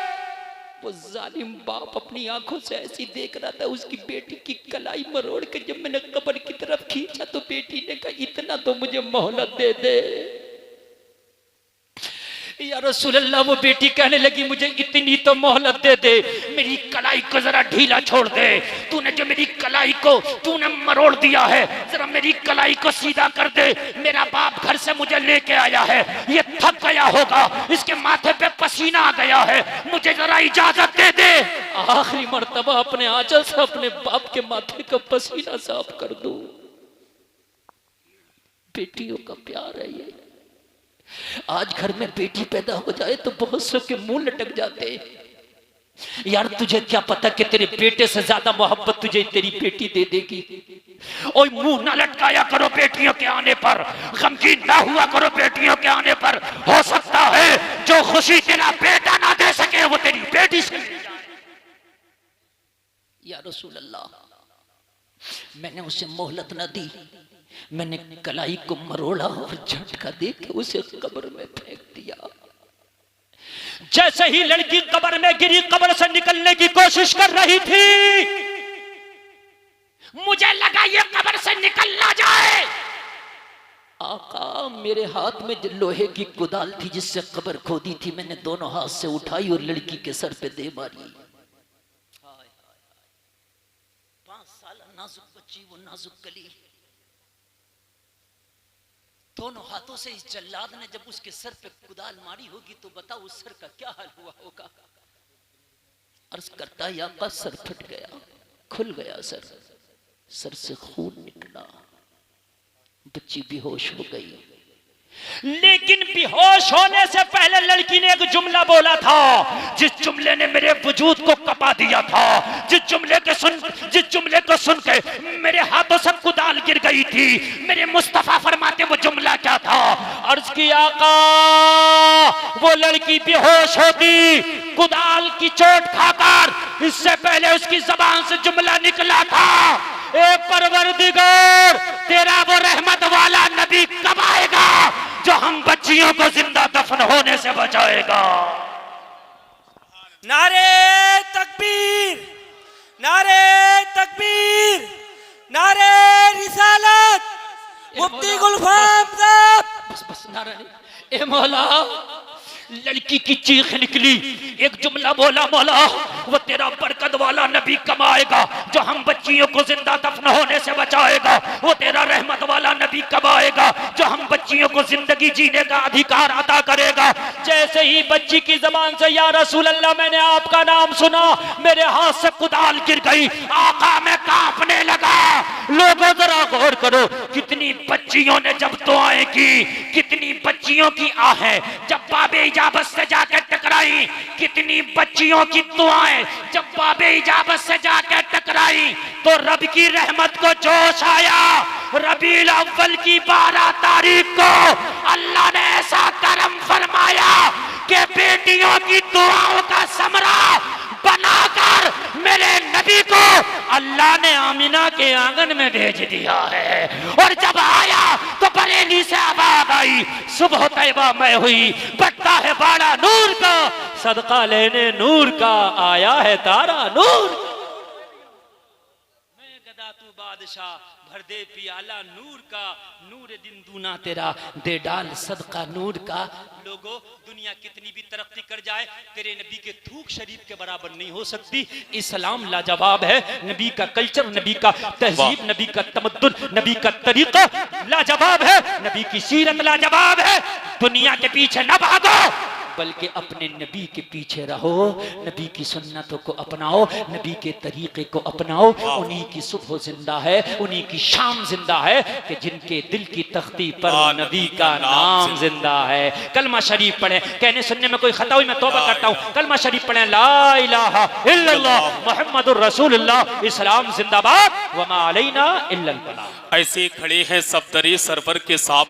वो जालिम बाप अपनी आंखों से ऐसी देख रहा था, उसकी बेटी की कलाई मरोड़ के जब मैंने कब्र की तरफ खींचा तो बेटी ने कहा इतना तो मुझे मोहलत दे दे। या रसूल अल्लाह, वो बेटी कहने लगी मुझे इतनी तो मोहलत दे दे, मेरी कलाई को जरा ढीला छोड़ दे, तूने जो मेरी कलाई को तूने मरोड़ दिया है जरा मेरी कलाई को सीधा कर दे, मेरा बाप घर से मुझे लेके आया है, ये थक गया होगा, इसके माथे पे पसीना आ गया है, मुझे जरा इजाजत दे दे, आखिरी मर्तबा अपने आंचल से अपने बाप के माथे का पसीना साफ कर दूं। बेटियों का प्यार है ये। आज घर में बेटी पैदा हो जाए तो बहुत से के मुंह लटक जाते। यार तुझे क्या पता कि तेरे बेटे से ज्यादा मोहब्बत तुझे तेरी बेटी दे देगी। ओए मुंह ना लटकाया करो बेटियों के आने पर, गमगीन ना हुआ करो बेटियों के आने पर। हो सकता है जो खुशी तेरा बेटा ना दे सके वो तेरी बेटी से। या रसूल अल्लाह, मैंने उसे मोहलत न दी, मैंने कलाई को मरोड़ा और झटका दे के उसे कब्र में फेंक दिया। जैसे ही लड़की कब्र में गिरी, कब्र से निकलने की कोशिश कर रही थी, मुझे लगा ये कब्र से निकल ना जाए। आका, मेरे हाथ में लोहे की कुदाल थी जिससे कब्र खोदी थी, मैंने दोनों हाथ से उठाई और लड़की के सर पे दे मारी। 5 साल नाजुक बच्ची, वो नाजुक कली, दोनों हाथों से इस जल्लाद ने जब उसके सर पे कुदाल मारी होगी तो बताओ उस सर का क्या हाल हुआ होगा। अर्ज करता या का सर फट गया, खुल गया सर से खून निकला, बच्ची बेहोश हो गई। लेकिन बेहोश होने से पहले लड़की ने एक जुमला बोला था, जिस जुमले ने मेरे वजूद को कपा दिया था, जिस जुमले को सुन के मेरे हाथों से कुदाल गिर गई थी। मेरे मुस्तफा फरमाते वो जुमला क्या था? अर्ज किया आका, वो लड़की बेहोश होती कुदाल की चोट खाकर, इससे पहले उसकी जबान से जुमला निकला था, ए परवरदिगार, तेरा वो रहमत वाला नबी कब आएगा जो हम बच्चियों को जिंदा दफन होने से बचाएगा। नारे तकबीर, नारे तकबीर, नारे रिसालत, मुफ्ती गुलफाम साहब। बस नारा नहीं। ए मौला, लड़की की चीख निकली, एक जुमला बोला, मौला वो तेरा बरकत वाला नबी कब आएगा जो हम बच्चियों को जिंदा दफन होने से बचाएगा। वो तेरा रहमत वाला नबी कब आएगा जो हम बच्चियों को जिंदगी जीने का अधिकार अता करेगा। जैसे ही बच्ची की जबान से या रसूल अल्लाह मैंने आपका नाम सुना, मेरे हाथ से कुदाल गिर गई, आका मैं कांपने लगा। लोगों जरा गौर करो, कितनी बच्चियों ने जब दुआएं की, कितनी बच्चियों की आहें जब बाबे इजाबत से जाकर टकराई, कितनी बच्चियों की दुआएं जब बाबे इजाबत से जाकर टकराई तो रब की रहमत को जोश आया। रबीउल अव्वल की 12 तारीख को अल्लाह ने ऐसा करम फरमाया कि बेटियों की दुआओं का समरा बनाकर मेरे नबी को अल्लाह ने आमिना के आंगन में भेज दिया है। और जब आया तो बरेली से आवाज आई, सुबह तैयबा में हुई, बटता है बाड़ा नूर का, सदका लेने नूर का, आया है तारा नूर। मैं गदा तू बादशाह, भर दे पियाला नूर का, नूर दिन दूना तेरा, दे डाल सदका नूर का। लोगों, दुनिया कितनी भी तरक्की कर जाए, तेरे नबी के थूक शरीफ के बराबर नहीं हो सकती। इस्लाम लाजवाब है, नबी का कल्चर, नबी का तहजीब, नबी का तमद्दुन, नबी का तरीका लाजवाब है, नबी की सीरत लाजवाब है। दुनिया के पीछे न भागो, बल्कि अपने नबी के पीछे रहो, नबी की सुन्नतों को अपनाओ, नबी के तरीके को अपनाओ। उन्हीं की सुबह जिंदा है, उन्हीं की शाम जिंदा है कि जिनके दिल की तख्ती पर नबी का नाम जिंदा है। कलमा शरीफ पढ़े, कहने सुनने में कोई खता हुई मैं तौबा करता हूँ। कलमा शरीफ पढ़े, ला इलाहा इल्लल्लाह मुहम्मदुर रसूलुल्लाह, इस्लाम जिंदाबाद, वमा अलैना इल्लल बलाग। ऐसे खड़े हैं सफदरी सरवर के साथ।